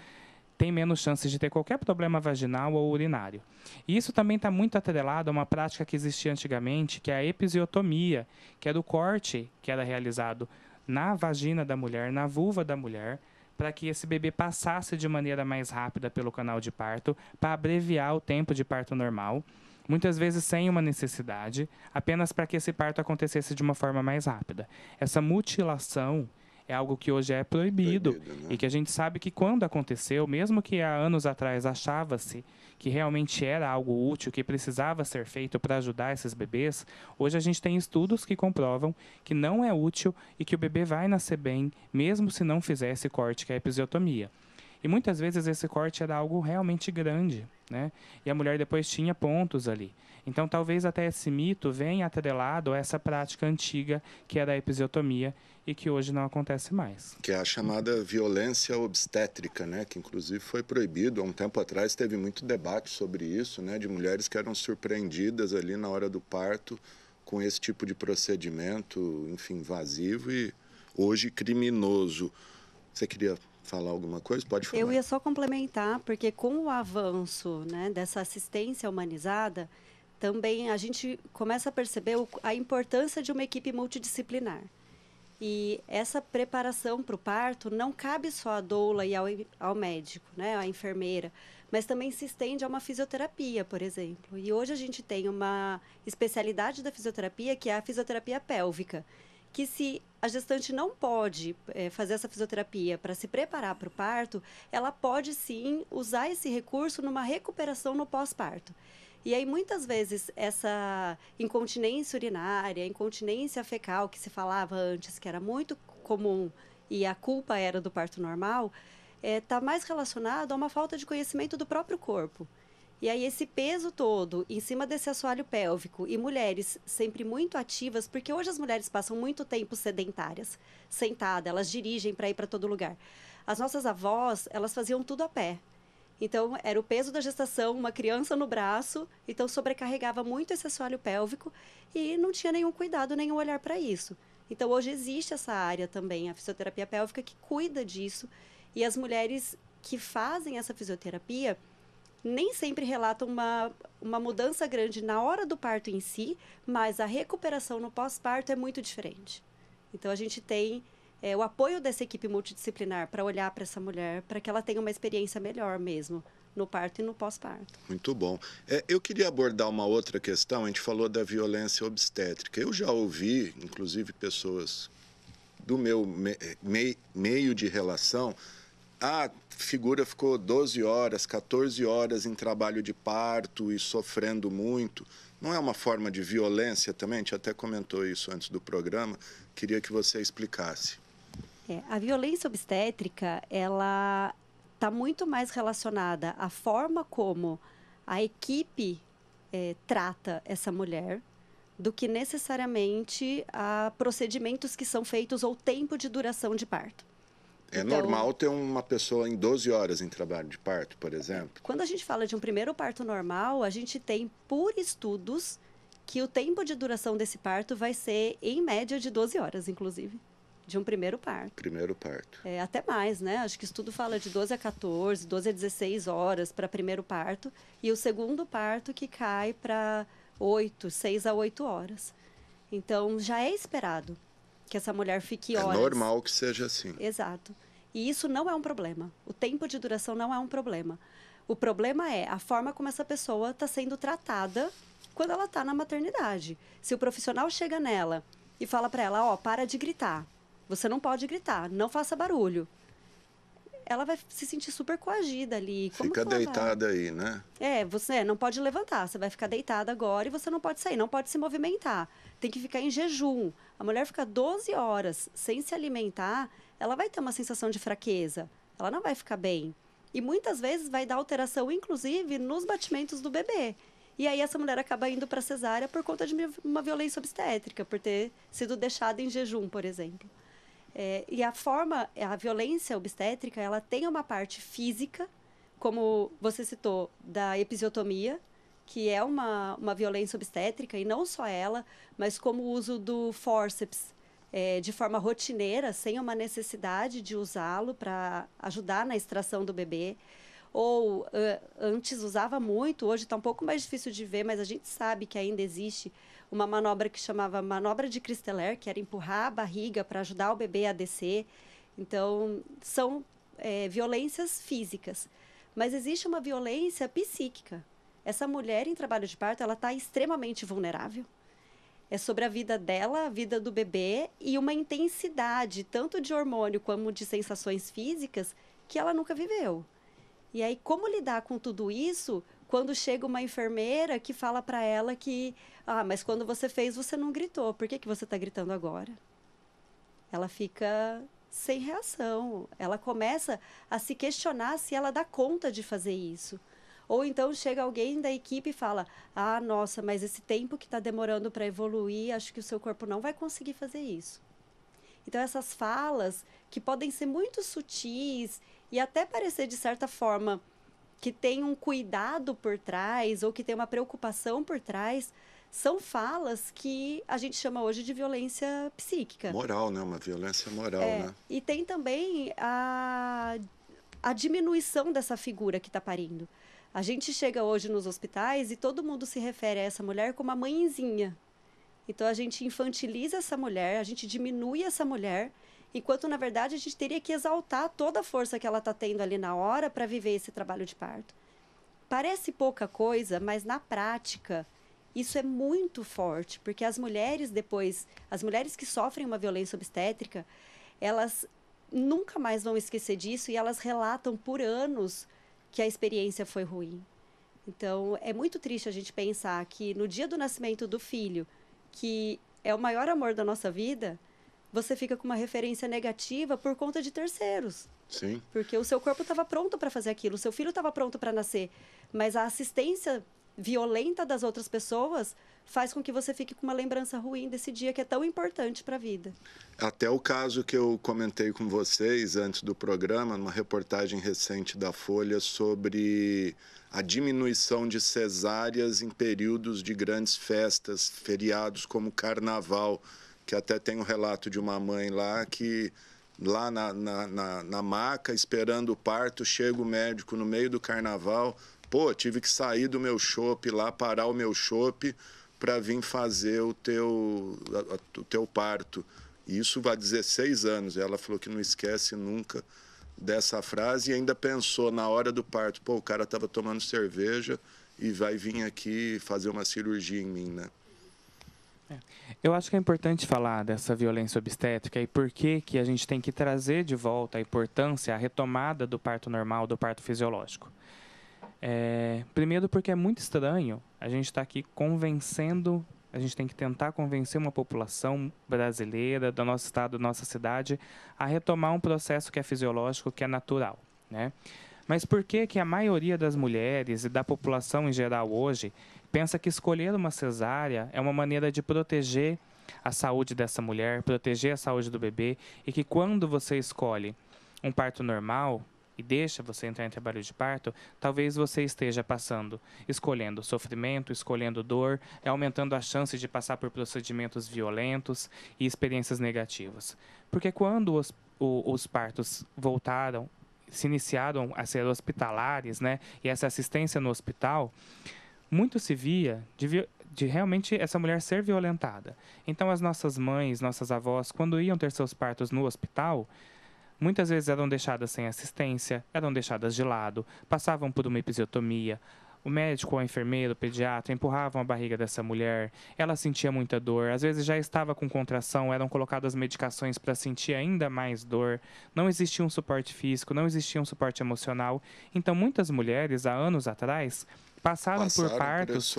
tem menos chances de ter qualquer problema vaginal ou urinário. E isso também está muito atrelado a uma prática que existia antigamente, que é a episiotomia, que é do corte que era realizado na vagina da mulher, na vulva da mulher, para que esse bebê passasse de maneira mais rápida pelo canal de parto, para abreviar o tempo de parto normal, muitas vezes sem uma necessidade, apenas para que esse parto acontecesse de uma forma mais rápida. Essa mutilação é algo que hoje é proibido, né? E que a gente sabe que quando aconteceu, mesmo que há anos atrás achava-se que realmente era algo útil, que precisava ser feito para ajudar esses bebês, hoje a gente tem estudos que comprovam que não é útil e que o bebê vai nascer bem, mesmo se não fizer esse corte, que é a episiotomia. E muitas vezes esse corte era algo realmente grande, né? E a mulher depois tinha pontos ali. Então, talvez até esse mito venha atrelado a essa prática antiga, que era a episiotomia, e que hoje não acontece mais. Que é a chamada violência obstétrica, né? Que inclusive foi proibido. Há um tempo atrás teve muito debate sobre isso, né? De mulheres que eram surpreendidas ali na hora do parto com esse tipo de procedimento, enfim, invasivo e hoje criminoso. Você queria falar alguma coisa? Pode falar. Eu ia só complementar, porque com o avanço, né, dessa assistência humanizada, também a gente começa a perceber a importância de uma equipe multidisciplinar. E essa preparação para o parto não cabe só à doula e ao médico, né, à enfermeira, mas também se estende a uma fisioterapia, por exemplo. E hoje a gente tem uma especialidade da fisioterapia, que é a fisioterapia pélvica, que se a gestante não pode fazer essa fisioterapia para se preparar para o parto, ela pode sim usar esse recurso numa recuperação no pós-parto. E aí, muitas vezes, essa incontinência urinária, incontinência fecal, que se falava antes, que era muito comum e a culpa era do parto normal, está mais relacionado a uma falta de conhecimento do próprio corpo. E aí, esse peso todo em cima desse assoalho pélvico e mulheres sempre muito ativas, porque hoje as mulheres passam muito tempo sedentárias, sentadas, elas dirigem para ir para todo lugar. As nossas avós, elas faziam tudo a pé. Então, era o peso da gestação, uma criança no braço, então sobrecarregava muito esse assoalho pélvico e não tinha nenhum cuidado, nenhum olhar para isso. Então, hoje existe essa área também, a fisioterapia pélvica, que cuida disso. E as mulheres que fazem essa fisioterapia nem sempre relatam uma mudança grande na hora do parto em si, mas a recuperação no pós-parto é muito diferente. Então, a gente tem o apoio dessa equipe multidisciplinar para olhar para essa mulher, para que ela tenha uma experiência melhor mesmo no parto e no pós-parto. Muito bom. Eu queria abordar uma outra questão. A gente falou da violência obstétrica. Eu já ouvi, inclusive, pessoas do meu meio de relação, a figura ficou 12 horas, 14 horas em trabalho de parto e sofrendo muito. Não é uma forma de violência também? A gente até comentou isso antes do programa. Queria que você explicasse. A violência obstétrica, ela está muito mais relacionada à forma como a equipe trata essa mulher do que necessariamente a procedimentos que são feitos ou tempo de duração de parto. É normal ter uma pessoa em 12 horas em trabalho de parto, por exemplo? Quando a gente fala de um primeiro parto normal, a gente tem por estudos que o tempo de duração desse parto vai ser, em média, de 12 horas, inclusive, de um primeiro parto. Primeiro parto. Até mais, né? Acho que o estudo fala de 12 a 14, 12 a 16 horas para primeiro parto, e o segundo parto que cai para 6 a 8 horas. Então, já é esperado que essa mulher fique horas. É normal que seja assim. Exato. E isso não é um problema. O tempo de duração não é um problema. O problema é a forma como essa pessoa está sendo tratada quando ela está na maternidade. Se o profissional chega nela e fala para ela, para de gritar. Você não pode gritar, não faça barulho. ela vai se sentir super coagida ali. Fica deitada aí, né? Você não pode levantar, você vai ficar deitada agora e você não pode sair, não pode se movimentar. Tem que ficar em jejum. A mulher fica 12 horas sem se alimentar, ela vai ter uma sensação de fraqueza, ela não vai ficar bem. E muitas vezes vai dar alteração, inclusive, nos batimentos do bebê. E aí essa mulher acaba indo para cesárea por conta de uma violência obstétrica, por ter sido deixada em jejum, por exemplo. E a violência obstétrica, ela tem uma parte física, como você citou, da episiotomia, que é uma violência obstétrica, e não só ela, mas como o uso do fórceps de forma rotineira, sem uma necessidade de usá-lo para ajudar na extração do bebê. Ou antes usava muito, hoje está um pouco mais difícil de ver, mas a gente sabe que ainda existe uma manobra que chamava manobra de Christeler, que era empurrar a barriga para ajudar o bebê a descer. Então, são violências físicas. Mas existe uma violência psíquica. Essa mulher em trabalho de parto, ela está extremamente vulnerável. É sobre a vida dela, a vida do bebê e uma intensidade, tanto de hormônio como de sensações físicas, que ela nunca viveu. E aí, como lidar com tudo isso quando chega uma enfermeira que fala para ela que, mas quando você fez, você não gritou, por que você está gritando agora? Ela fica sem reação, ela começa a se questionar se ela dá conta de fazer isso. Ou então chega alguém da equipe e fala, nossa, mas esse tempo que está demorando para evoluir, acho que o seu corpo não vai conseguir fazer isso. Então, essas falas que podem ser muito sutis e até parecer, de certa forma, que tem um cuidado por trás ou que tem uma preocupação por trás, são falas que a gente chama hoje de violência psíquica. Moral, né? Uma violência moral, né? E tem também a diminuição dessa figura que está parindo. A gente chega hoje nos hospitais e todo mundo se refere a essa mulher como a mãezinha. Então, a gente infantiliza essa mulher, a gente diminui essa mulher, enquanto, na verdade, a gente teria que exaltar toda a força que ela está tendo ali na hora para viver esse trabalho de parto. Parece pouca coisa, mas, na prática, isso é muito forte, porque as mulheres que sofrem uma violência obstétrica, elas nunca mais vão esquecer disso e elas relatam por anos que a experiência foi ruim. Então, é muito triste a gente pensar que, no dia do nascimento do filho, que é o maior amor da nossa vida, você fica com uma referência negativa por conta de terceiros. Sim. Porque o seu corpo estava pronto para fazer aquilo, o seu filho estava pronto para nascer, mas a assistência violenta das outras pessoas faz com que você fique com uma lembrança ruim desse dia que é tão importante para a vida. Até o caso que eu comentei com vocês antes do programa, numa reportagem recente da Folha, sobre a diminuição de cesáreas em períodos de grandes festas, feriados como Carnaval, que até tem um relato de uma mãe lá que, lá na maca, esperando o parto, chega o médico no meio do Carnaval, tive que sair do meu chopp lá, parar o meu chopp para vir fazer o teu parto. E isso há 16 anos. Ela falou que não esquece nunca dessa frase e ainda pensou na hora do parto, o cara estava tomando cerveja e vai vir aqui fazer uma cirurgia em mim, né? Eu acho que é importante falar dessa violência obstétrica e por que a gente tem que trazer de volta a importância, a retomada do parto normal, do parto fisiológico. Primeiro porque é muito estranho a gente estar aqui convencendo, a gente tem que tentar convencer uma população brasileira, do nosso estado, da nossa cidade, a retomar um processo que é fisiológico, que é natural, né? Mas por que a maioria das mulheres e da população em geral hoje pensa que escolher uma cesárea é uma maneira de proteger a saúde dessa mulher, proteger a saúde do bebê, e que quando você escolhe um parto normal e deixa você entrar em trabalho de parto, talvez você esteja escolhendo sofrimento, escolhendo dor, aumentando a chance de passar por procedimentos violentos e experiências negativas. Porque quando os partos se iniciaram a ser hospitalares, né, e essa assistência no hospital, muito se via de realmente essa mulher ser violentada. Então, as nossas mães, nossas avós, quando iam ter seus partos no hospital, muitas vezes eram deixadas sem assistência, eram deixadas de lado, passavam por uma episiotomia, O médico, a enfermeira, o pediatra empurravam a barriga dessa mulher, ela sentia muita dor, às vezes já estava com contração, eram colocadas medicações para sentir ainda mais dor, não existia um suporte físico, não existia um suporte emocional. Então, muitas mulheres, há anos atrás, passaram por partos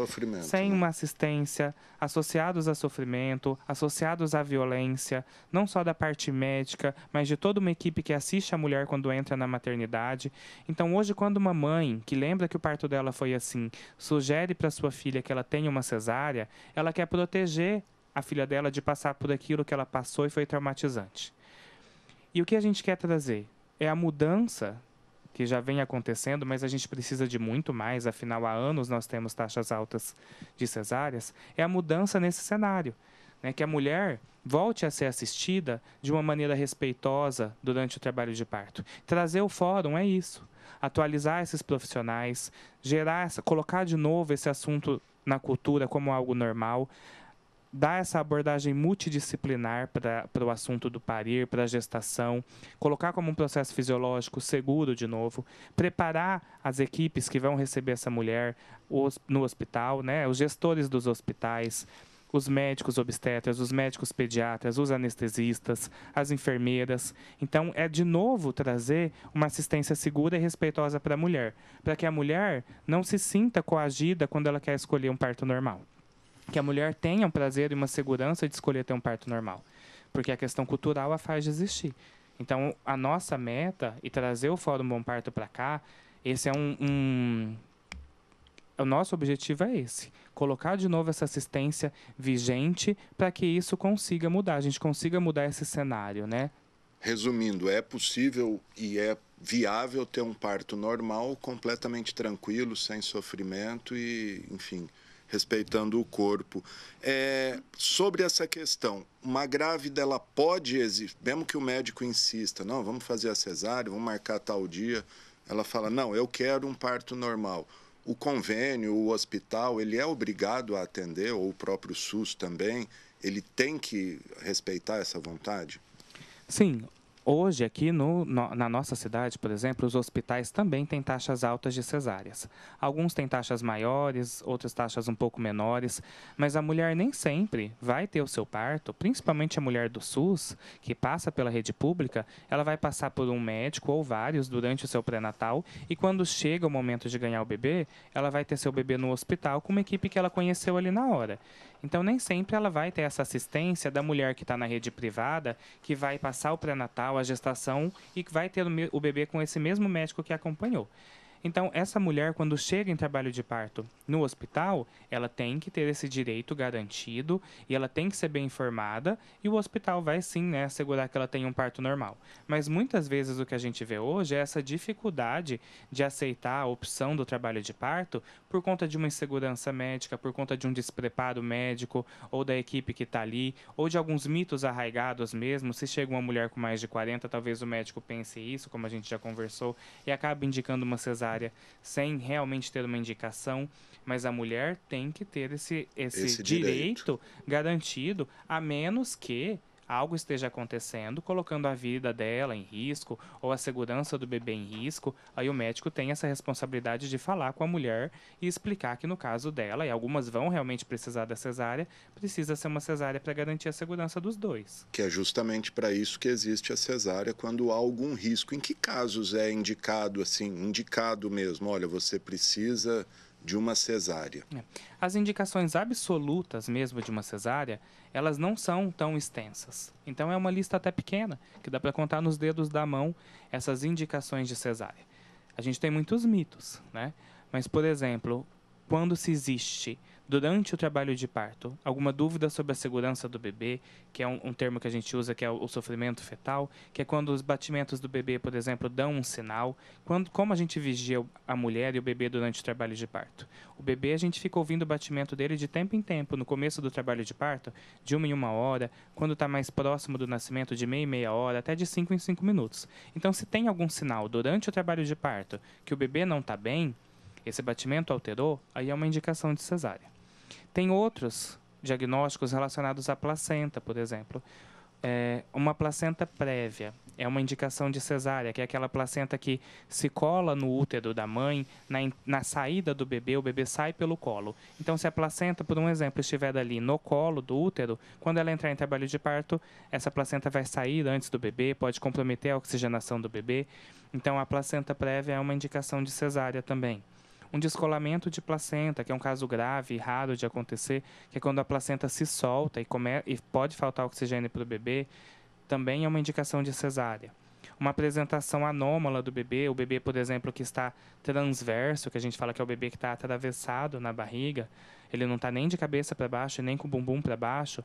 sem uma assistência, associados a sofrimento, associados à violência, não só da parte médica, mas de toda uma equipe que assiste a mulher quando entra na maternidade. Então, hoje, quando uma mãe, que lembra que o parto dela foi assim, sugere para sua filha que ela tenha uma cesárea, ela quer proteger a filha dela de passar por aquilo que ela passou e foi traumatizante. E o que a gente quer trazer é a mudança que já vem acontecendo, mas a gente precisa de muito mais, afinal, há anos nós temos taxas altas de cesáreas, é a mudança nesse cenário, né? Que a mulher volte a ser assistida de uma maneira respeitosa durante o trabalho de parto. Trazer o fórum é isso, atualizar esses profissionais, colocar de novo esse assunto na cultura como algo normal, dar essa abordagem multidisciplinar para o assunto do parir, para a gestação, colocar como um processo fisiológico seguro de novo, preparar as equipes que vão receber essa mulher no hospital, né? Os gestores dos hospitais, os médicos obstetras, os médicos pediatras, os anestesistas, as enfermeiras. Então, é de novo trazer uma assistência segura e respeitosa para a mulher, para que a mulher não se sinta coagida quando ela quer escolher um parto normal. Que a mulher tenha um prazer e uma segurança de escolher ter um parto normal. Porque a questão cultural a faz existir. Então, a nossa meta e trazer o Fórum Bom Parto para cá, esse é o nosso objetivo é esse. Colocar de novo essa assistência vigente para que isso consiga mudar. A gente consiga mudar esse cenário, né? Resumindo, é possível e é viável ter um parto normal, completamente tranquilo, sem sofrimento e, enfim, respeitando o corpo. Sobre essa questão, uma grávida, ela pode exigir, mesmo que o médico insista, não, vamos fazer a cesárea, vamos marcar tal dia, ela fala, não, eu quero um parto normal. O convênio, o hospital, ele é obrigado a atender, ou o próprio SUS também, ele tem que respeitar essa vontade? Sim. Hoje, aqui na nossa cidade, por exemplo, os hospitais também têm taxas altas de cesáreas. Alguns têm taxas maiores, outras taxas um pouco menores, mas a mulher nem sempre vai ter o seu parto, principalmente a mulher do SUS, que passa pela rede pública, ela vai passar por um médico ou vários durante o seu pré-natal e quando chega o momento de ganhar o bebê, ela vai ter seu bebê no hospital com uma equipe que ela conheceu ali na hora. Então, nem sempre ela vai ter essa assistência da mulher que está na rede privada, que vai passar o pré-natal, a gestação e que vai ter o bebê com esse mesmo médico que acompanhou. Então, essa mulher, quando chega em trabalho de parto no hospital, ela tem que ter esse direito garantido e ela tem que ser bem informada e o hospital vai sim, né, assegurar que ela tenha um parto normal. Mas muitas vezes o que a gente vê hoje é essa dificuldade de aceitar a opção do trabalho de parto por conta de uma insegurança médica, por conta de um despreparo médico ou da equipe que está ali, ou de alguns mitos arraigados mesmo. Se chega uma mulher com mais de 40, talvez o médico pense isso, como a gente já conversou, e acaba indicando uma cesárea sem realmente ter uma indicação, mas a mulher tem que ter esse direito garantido, a menos que algo esteja acontecendo, colocando a vida dela em risco ou a segurança do bebê em risco, aí o médico tem essa responsabilidade de falar com a mulher e explicar que no caso dela, e algumas vão realmente precisar da cesárea, precisa ser uma cesárea para garantir a segurança dos dois. Que é justamente para isso que existe a cesárea quando há algum risco. Em que casos é indicado, assim, indicado mesmo, olha, você precisa de uma cesárea? As indicações absolutas mesmo de uma cesárea, elas não são tão extensas. Então é uma lista até pequena, que dá para contar nos dedos da mão essas indicações de cesárea. A gente tem muitos mitos, né? Mas, por exemplo, quando se existe, durante o trabalho de parto, alguma dúvida sobre a segurança do bebê, que é um termo que a gente usa, que é o sofrimento fetal, que é quando os batimentos do bebê, por exemplo, dão um sinal, como a gente vigia a mulher e o bebê durante o trabalho de parto. O bebê, a gente fica ouvindo o batimento dele de tempo em tempo, no começo do trabalho de parto, de 1 em 1 hora, quando está mais próximo do nascimento, de meia em meia hora, até de 5 em 5 minutos. Então, se tem algum sinal durante o trabalho de parto que o bebê não está bem, esse batimento alterou, aí é uma indicação de cesárea. Tem outros diagnósticos relacionados à placenta, por exemplo. Uma placenta prévia é uma indicação de cesárea, que é aquela placenta que se cola no útero da mãe, na saída do bebê, o bebê sai pelo colo. Então, se a placenta, por um exemplo, estiver ali no colo do útero, quando ela entrar em trabalho de parto, essa placenta vai sair antes do bebê, pode comprometer a oxigenação do bebê. Então, a placenta prévia é uma indicação de cesárea também. Um descolamento de placenta, que é um caso grave e raro de acontecer, que é quando a placenta se solta e pode faltar oxigênio para o bebê, também é uma indicação de cesárea. Uma apresentação anômala do bebê, o bebê, por exemplo, que está transverso, que a gente fala que é o bebê que está atravessado na barriga, ele não está nem de cabeça para baixo, nem com o bumbum para baixo,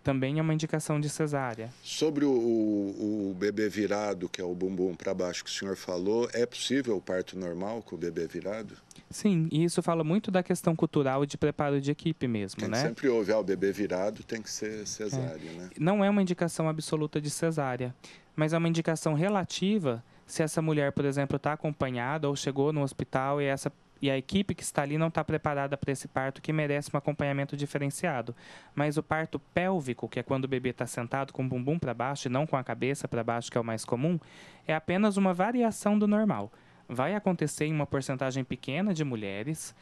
também é uma indicação de cesárea. Sobre o bebê virado, que é o bumbum para baixo que o senhor falou, é possível o parto normal com o bebê virado? Sim, e isso fala muito da questão cultural e de preparo de equipe mesmo, né? Sempre houve, o bebê virado tem que ser cesárea, né? Não é uma indicação absoluta de cesárea, mas é uma indicação relativa se essa mulher, por exemplo, está acompanhada ou chegou no hospital e a equipe que está ali não está preparada para esse parto, que merece um acompanhamento diferenciado. Mas o parto pélvico, que é quando o bebê está sentado com o bumbum para baixo e não com a cabeça para baixo, que é o mais comum, é apenas uma variação do normal. Vai acontecer em uma porcentagem pequena de mulheres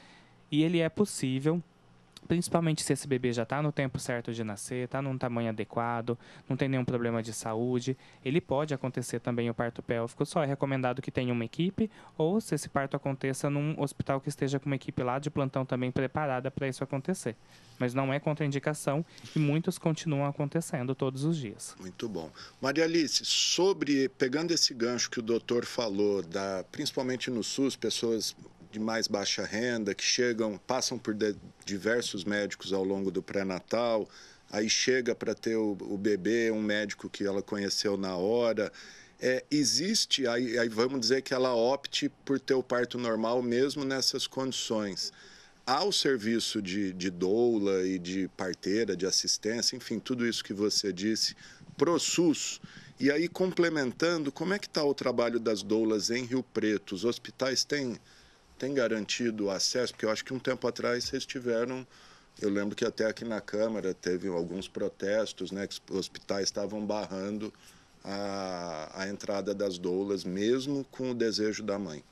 e ele é possível, principalmente se esse bebê já está no tempo certo de nascer, está num tamanho adequado, não tem nenhum problema de saúde. Ele pode acontecer também o parto pélvico, só é recomendado que tenha uma equipe ou se esse parto aconteça num hospital que esteja com uma equipe lá de plantão também preparada para isso acontecer. Mas não é contraindicação e muitos continuam acontecendo todos os dias. Muito bom. Maria Alice, pegando esse gancho que o doutor falou, principalmente no SUS, pessoas de mais baixa renda, que passam por diversos médicos ao longo do pré-natal, aí chega para ter o bebê, um médico que ela conheceu na hora. Existe, aí vamos dizer que ela opte por ter o parto normal mesmo nessas condições. Há o serviço de doula e de parteira, de assistência, enfim, tudo isso que você disse, pro SUS. E aí, complementando, como é que está o trabalho das doulas em Rio Preto? Os hospitais têm garantido acesso? Porque eu acho que um tempo atrás vocês tiveram, eu lembro que até aqui na Câmara teve alguns protestos, né, que os hospitais estavam barrando a entrada das doulas, mesmo com o desejo da mãe.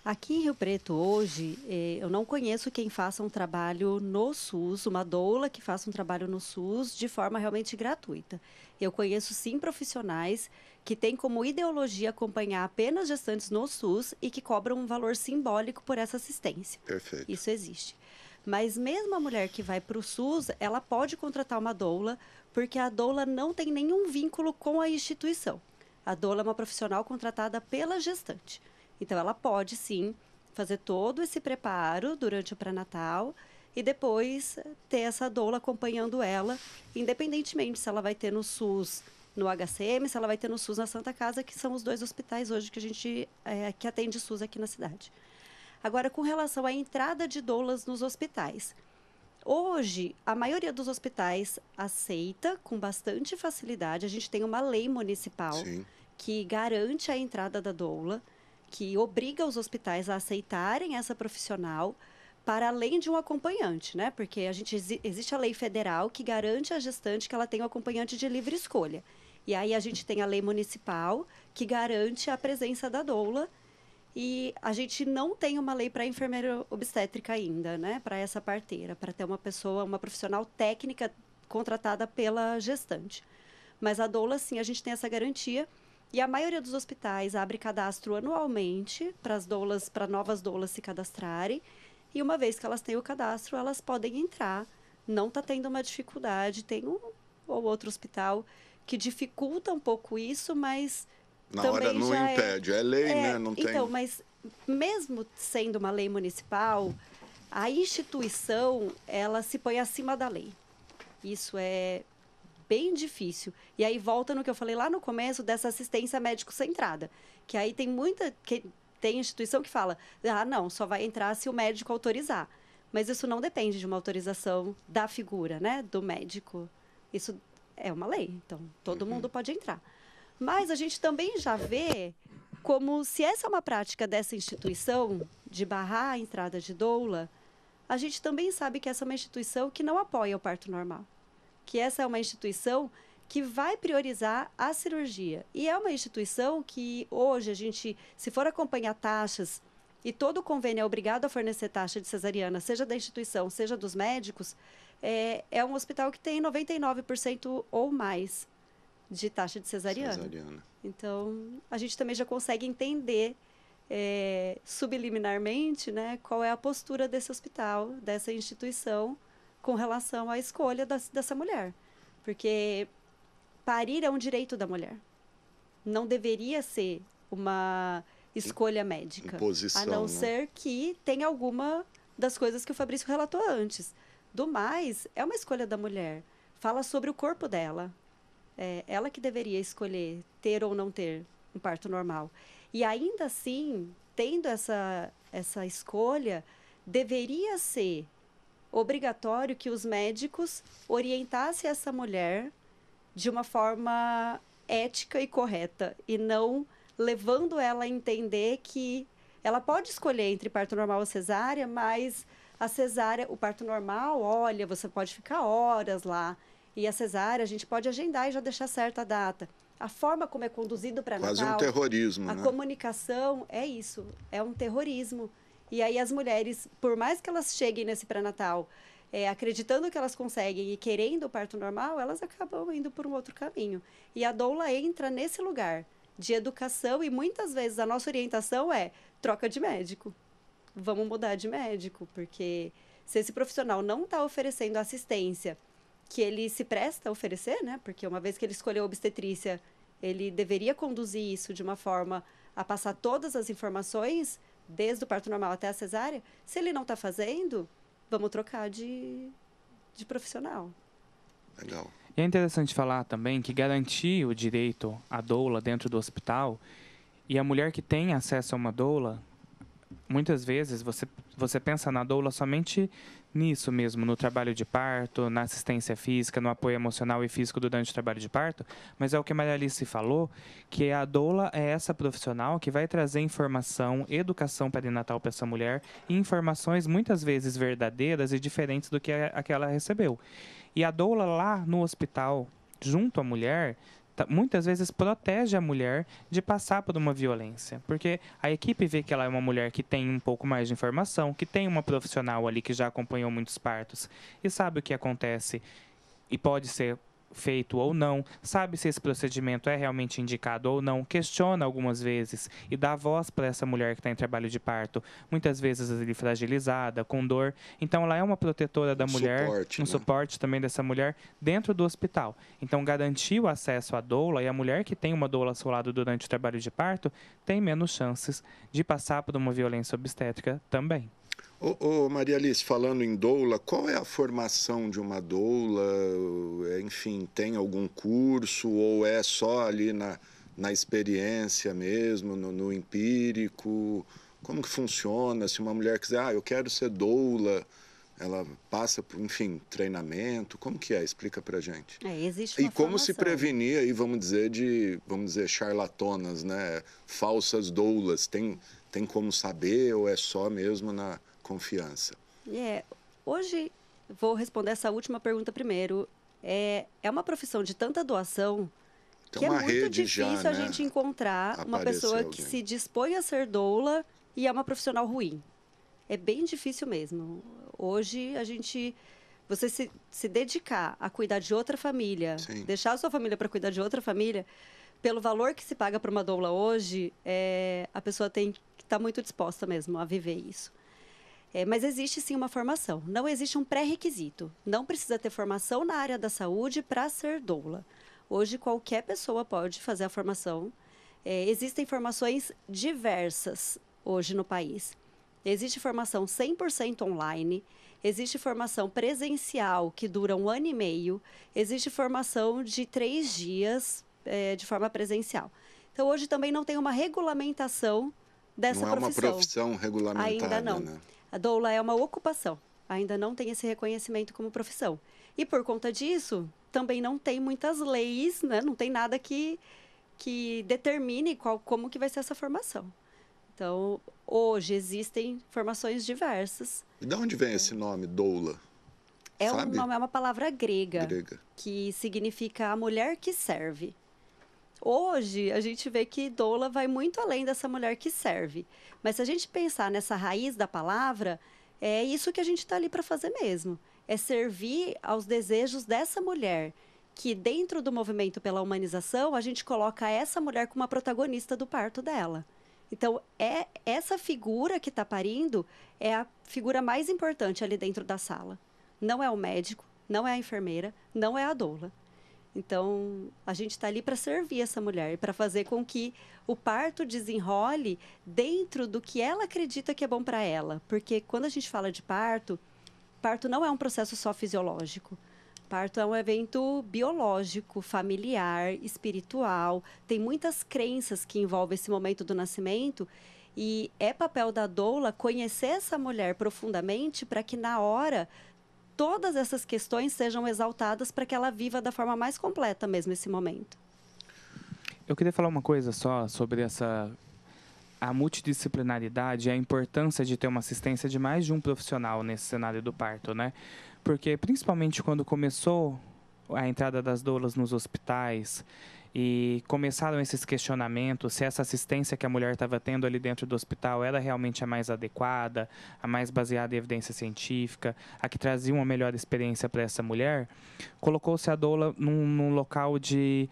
Aqui em Rio Preto, hoje, eu não conheço quem faça um trabalho no SUS, uma doula que faça um trabalho no SUS de forma realmente gratuita. Eu conheço, sim, profissionais que têm como ideologia acompanhar apenas gestantes no SUS e que cobram um valor simbólico por essa assistência. Perfeito. Isso existe. Mas mesmo a mulher que vai para o SUS, ela pode contratar uma doula, porque a doula não tem nenhum vínculo com a instituição. A doula é uma profissional contratada pela gestante. Então, ela pode, sim, fazer todo esse preparo durante o pré-natal e depois ter essa doula acompanhando ela, independentemente se ela vai ter no SUS, no HCM, se ela vai ter no SUS na Santa Casa, que são os 2 hospitais hoje que a gente que atende SUS aqui na cidade. Agora, com relação à entrada de doulas nos hospitais. Hoje, a maioria dos hospitais aceita com bastante facilidade. A gente tem uma lei municipal Sim. que garante a entrada da doula, que obriga os hospitais a aceitarem essa profissional para além de um acompanhante, né? Porque existe a lei federal que garante à gestante que ela tem um acompanhante de livre escolha. E aí a gente tem a lei municipal que garante a presença da doula e a gente não tem uma lei para enfermeira obstétrica ainda, né? Para essa parteira, para ter uma profissional técnica contratada pela gestante. Mas a doula, sim, a gente tem essa garantia. E a maioria dos hospitais abre cadastro anualmente para novas doulas se cadastrarem. E uma vez que elas têm o cadastro, elas podem entrar. Não está tendo uma dificuldade. Tem um ou outro hospital que dificulta um pouco isso, mas na também hora não já impede. É lei, né? Não tem... Então, mas mesmo sendo uma lei municipal, a instituição, ela se põe acima da lei. Isso é bem difícil. E aí volta no que eu falei lá no começo dessa assistência médico-centrada. Que aí tem instituição que fala, não, só vai entrar se o médico autorizar. Mas isso não depende de uma autorização da figura, né, do médico. Isso é uma lei, então todo mundo pode entrar. Mas a gente também já vê como se essa é uma prática dessa instituição, de barrar a entrada de doula, a gente também sabe que essa é uma instituição que não apoia o parto normal. Que essa é uma instituição que vai priorizar a cirurgia. E é uma instituição que hoje a gente, se for acompanhar taxas, e todo o convênio é obrigado a fornecer taxa de cesariana, seja da instituição, seja dos médicos, é um hospital que tem 99% ou mais de taxa de cesariana. Então, a gente também já consegue entender subliminarmente, né, qual é a postura desse hospital, dessa instituição, com relação à escolha dessa mulher. Porque parir é um direito da mulher. Não deveria ser uma escolha médica. Imposição, a não ser que tenha alguma das coisas que o Fabrício relatou antes. Do mais, é uma escolha da mulher. Fala sobre o corpo dela. É ela que deveria escolher ter ou não ter um parto normal. E ainda assim, tendo essa escolha, deveria ser obrigatório que os médicos orientassem essa mulher de uma forma ética e correta, e não levando ela a entender que ela pode escolher entre parto normal ou cesárea, mas a cesárea, o parto normal, olha, você pode ficar horas lá, e a cesárea a gente pode agendar e já deixar certa a data. A forma como é conduzido para Natal... Quase um terrorismo, a né? comunicação é isso, é um terrorismo. E aí as mulheres, por mais que elas cheguem nesse pré-natal acreditando que elas conseguem e querendo o parto normal, elas acabam indo por um outro caminho. E a doula entra nesse lugar de educação e muitas vezes a nossa orientação é troca de médico. Vamos mudar de médico, porque se esse profissional não está oferecendo a assistência que ele se presta a oferecer, né? Porque uma vez que ele escolheu a obstetrícia, ele deveria conduzir isso de uma forma a passar todas as informações, desde o parto normal até a cesárea. Se ele não está fazendo, vamos trocar de profissional. Legal. E é interessante falar também que garantir o direito à doula dentro do hospital, e a mulher que tem acesso a uma doula, muitas vezes você pensa na doula somente nisso mesmo, no trabalho de parto, na assistência física, no apoio emocional e físico durante o trabalho de parto, mas é o que a Maria Alice falou, que a doula é essa profissional que vai trazer informação, educação perinatal para essa mulher, e informações muitas vezes verdadeiras e diferentes do que a que ela recebeu. E a doula lá no hospital, junto à mulher, muitas vezes protege a mulher de passar por uma violência, porque a equipe vê que ela é uma mulher que tem um pouco mais de informação, que tem uma profissional ali que já acompanhou muitos partos e sabe o que acontece e pode ser feito ou não, sabe se esse procedimento é realmente indicado ou não, questiona algumas vezes e dá voz para essa mulher que está em trabalho de parto, muitas vezes ali fragilizada, com dor. Então, ela é uma protetora da mulher, suporte também dessa mulher dentro do hospital. Então, garantir o acesso à doula, e a mulher que tem uma doula ao seu lado durante o trabalho de parto tem menos chances de passar por uma violência obstétrica também. Maria Alice, falando em doula, qual é a formação de uma doula? Enfim, tem algum curso ou é só ali na experiência mesmo, no empírico? Como que funciona? Se uma mulher quiser, eu quero ser doula, ela passa por, enfim, treinamento? Como que é? Explica pra gente. Existe uma E como formação. se prevenir aí, vamos dizer, charlatonas, né? Falsas doulas. Tem como saber ou é só mesmo na confiança? Hoje, vou responder essa última pergunta primeiro. É uma profissão de tanta doação que é muito difícil já, a gente encontrar uma pessoa que se dispõe a ser doula e é uma profissional ruim. É bem difícil mesmo. Hoje, você se dedicar a cuidar de outra família, deixar a sua família para cuidar de outra família, pelo valor que se paga para uma doula hoje, a pessoa tem que estar muito disposta mesmo a viver isso. Mas existe sim uma formação, não existe um pré-requisito. Não precisa ter formação na área da saúde para ser doula. Hoje, qualquer pessoa pode fazer a formação. Existem formações diversas hoje no país. Existe formação 100% online, existe formação presencial que dura 1 ano e meio, existe formação de 3 dias de forma presencial. Então, hoje também não tem uma regulamentação dessa profissão. Não é uma profissão regulamentada, ainda não. Né? A doula é uma ocupação, ainda não tem esse reconhecimento como profissão. E por conta disso, também não tem muitas leis, né? Não tem nada que determine como que vai ser essa formação. Então, hoje existem formações diversas. E de onde vem esse nome, doula? É Sabe? uma palavra grega, que significa a mulher que serve. Hoje, a gente vê que doula vai muito além dessa mulher que serve. Mas se a gente pensar nessa raiz da palavra, é isso que a gente está ali para fazer mesmo. É servir aos desejos dessa mulher, que dentro do movimento pela humanização, a gente coloca essa mulher como a protagonista do parto dela. Então, essa figura que está parindo é a figura mais importante ali dentro da sala. Não é o médico, não é a enfermeira, não é a doula. Então, a gente está ali para servir essa mulher, para fazer com que o parto desenrole dentro do que ela acredita que é bom para ela. Porque quando a gente fala de parto, parto não é um processo só fisiológico. Parto é um evento biológico, familiar, espiritual. Tem muitas crenças que envolvem esse momento do nascimento. E é papel da doula conhecer essa mulher profundamente para que, na hora, todas essas questões sejam exaltadas para que ela viva da forma mais completa mesmo esse momento. Eu queria falar uma coisa só sobre a multidisciplinaridade e a importância de ter uma assistência de mais de um profissional nesse cenário do parto, né? Porque, principalmente quando começou a entrada das doulas nos hospitais e começaram esses questionamentos, se essa assistência que a mulher estava tendo ali dentro do hospital era realmente a mais adequada, a mais baseada em evidência científica, a que trazia uma melhor experiência para essa mulher, colocou-se a doula num local de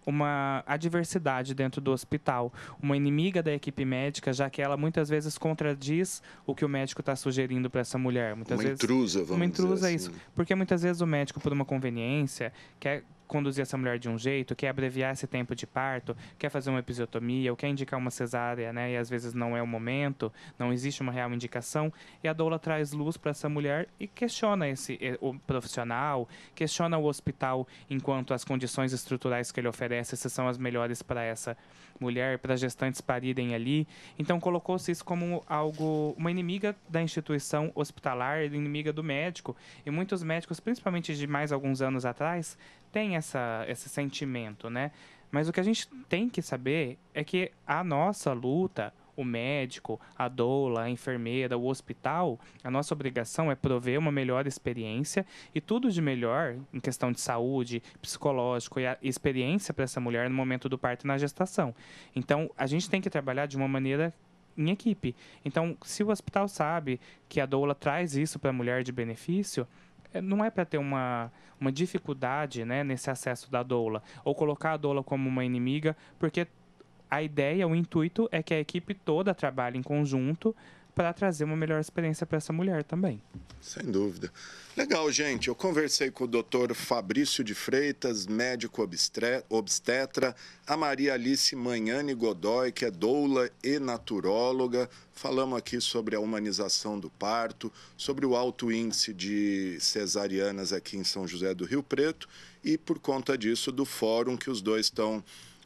uma adversidade dentro do hospital, uma inimiga da equipe médica, já que ela muitas vezes contradiz o que o médico está sugerindo para essa mulher. Muitas uma vezes, intrusa, vamos uma intrusa dizer é assim. isso, porque muitas vezes o médico, por uma conveniência, quer conduzir essa mulher de um jeito, quer abreviar esse tempo de parto, quer fazer uma episiotomia, ou quer indicar uma cesárea, né? E às vezes não é o momento, não existe uma real indicação, e a doula traz luz para essa mulher e questiona o profissional, questiona o hospital enquanto as condições estruturais que ele oferece se são as melhores para essa mulher, para as gestantes parirem ali. Então colocou-se isso como uma inimiga da instituição hospitalar, inimiga do médico, e muitos médicos, principalmente de mais alguns anos atrás, têm esse sentimento, né? Mas o que a gente tem que saber é que a nossa luta, o médico, a doula, a enfermeira, o hospital, a nossa obrigação é prover uma melhor experiência e tudo de melhor em questão de saúde, psicológico e a experiência para essa mulher no momento do parto e na gestação. Então, a gente tem que trabalhar de uma maneira em equipe. Então, se o hospital sabe que a doula traz isso para a mulher de benefício, não é para ter uma dificuldade, né, nesse acesso da doula, ou colocar a doula como uma inimiga, porque a ideia, o intuito é que a equipe toda trabalhe em conjunto para trazer uma melhor experiência para essa mulher também. Sem dúvida. Legal, gente. Eu conversei com o Dr. Fabrício de Freitas, médico obstetra, a Maria Alice Magnani Godoy, que é doula e naturóloga. Falamos aqui sobre a humanização do parto, sobre o alto índice de cesarianas aqui em São José do Rio Preto e, por conta disso, do fórum que os dois estão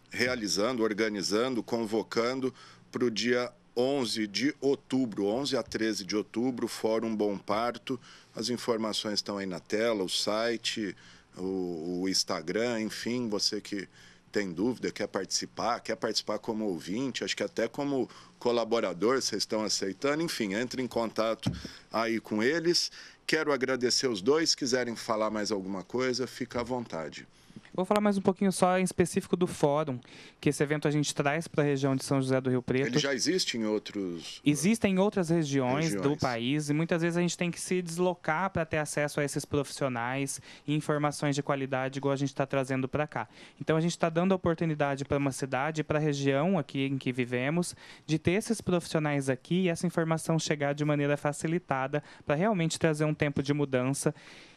realizando, organizando, convocando para o dia 11 de outubro, 11 a 13 de outubro, Fórum Bom Parto. As informações estão aí na tela, o site, o Instagram, enfim, você que tem dúvida, quer participar como ouvinte, acho que até como colaborador vocês estão aceitando, enfim, entre em contato aí com eles. Quero agradecer os dois, se quiserem falar mais alguma coisa, fica à vontade. Vou falar mais um pouquinho só em específico do fórum, que esse evento a gente traz para a região de São José do Rio Preto. Ele já existe em outros... Existem em outras regiões do país e muitas vezes a gente tem que se deslocar para ter acesso a esses profissionais e informações de qualidade igual a gente está trazendo para cá. Então a gente está dando a oportunidade para uma cidade, para a região aqui em que vivemos, de ter esses profissionais aqui e essa informação chegar de maneira facilitada para realmente trazer um tempo de mudança.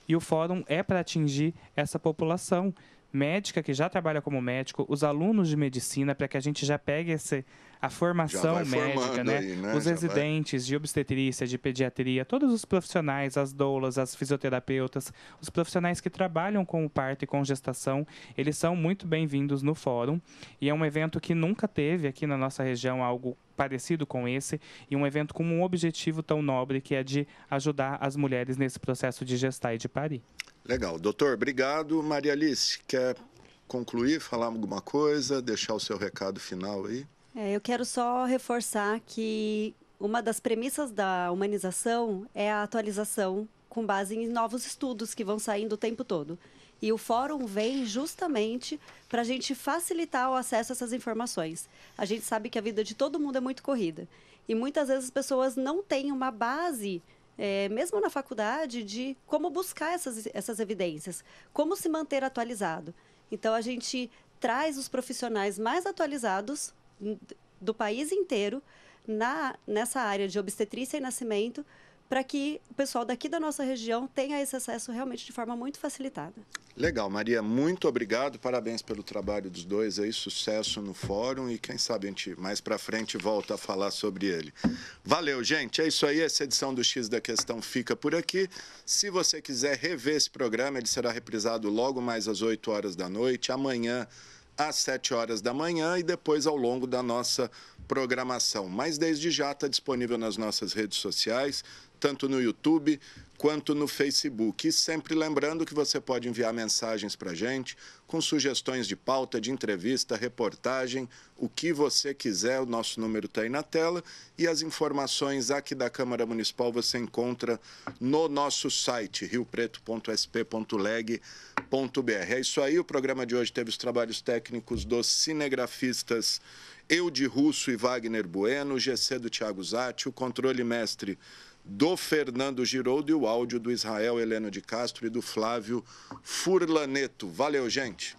E o fórum é para atingir essa população médica que já trabalha como médico, os alunos de medicina, para que a gente já pegue a formação médica, né? Aí, né? Os residentes de obstetrícia, de pediatria, todos os profissionais, as doulas, as fisioterapeutas, os profissionais que trabalham com o parto e com gestação, eles são muito bem-vindos no fórum. E é um evento que nunca teve aqui na nossa região algo parecido com esse, e um evento com um objetivo tão nobre, que é de ajudar as mulheres nesse processo de gestar e de parir. Legal. Doutor, obrigado. Maria Alice, quer concluir, falar alguma coisa, deixar o seu recado final aí? Eu quero só reforçar que uma das premissas da humanização é a atualização com base em novos estudos que vão saindo o tempo todo. E o fórum vem justamente para a gente facilitar o acesso a essas informações. A gente sabe que a vida de todo mundo é muito corrida. E muitas vezes as pessoas não têm uma base, mesmo na faculdade, de como buscar essas evidências, como se manter atualizado. Então, a gente traz os profissionais mais atualizados do país inteiro nessa área de obstetrícia e nascimento, para que o pessoal daqui da nossa região tenha esse acesso realmente de forma muito facilitada. Legal, Maria, muito obrigado, parabéns pelo trabalho dos dois aí, sucesso no fórum e quem sabe a gente mais para frente volta a falar sobre ele. Valeu, gente, é isso aí, essa edição do X da Questão fica por aqui. Se você quiser rever esse programa, ele será reprisado logo mais às 8 horas da noite, amanhã às 7 horas da manhã e depois ao longo da nossa programação. Mas desde já está disponível nas nossas redes sociais, tanto no YouTube quanto no Facebook. E sempre lembrando que você pode enviar mensagens para a gente com sugestões de pauta, de entrevista, reportagem, o que você quiser. O nosso número está aí na tela e as informações aqui da Câmara Municipal você encontra no nosso site, riopreto.sp.leg.br. É isso aí, o programa de hoje teve os trabalhos técnicos dos cinegrafistas Eude Russo e Wagner Bueno, GC do Thiago Zatti, o controle mestre do Fernando Giroldo e o áudio do Israel Heleno de Castro e do Flávio Furlaneto. Valeu, gente!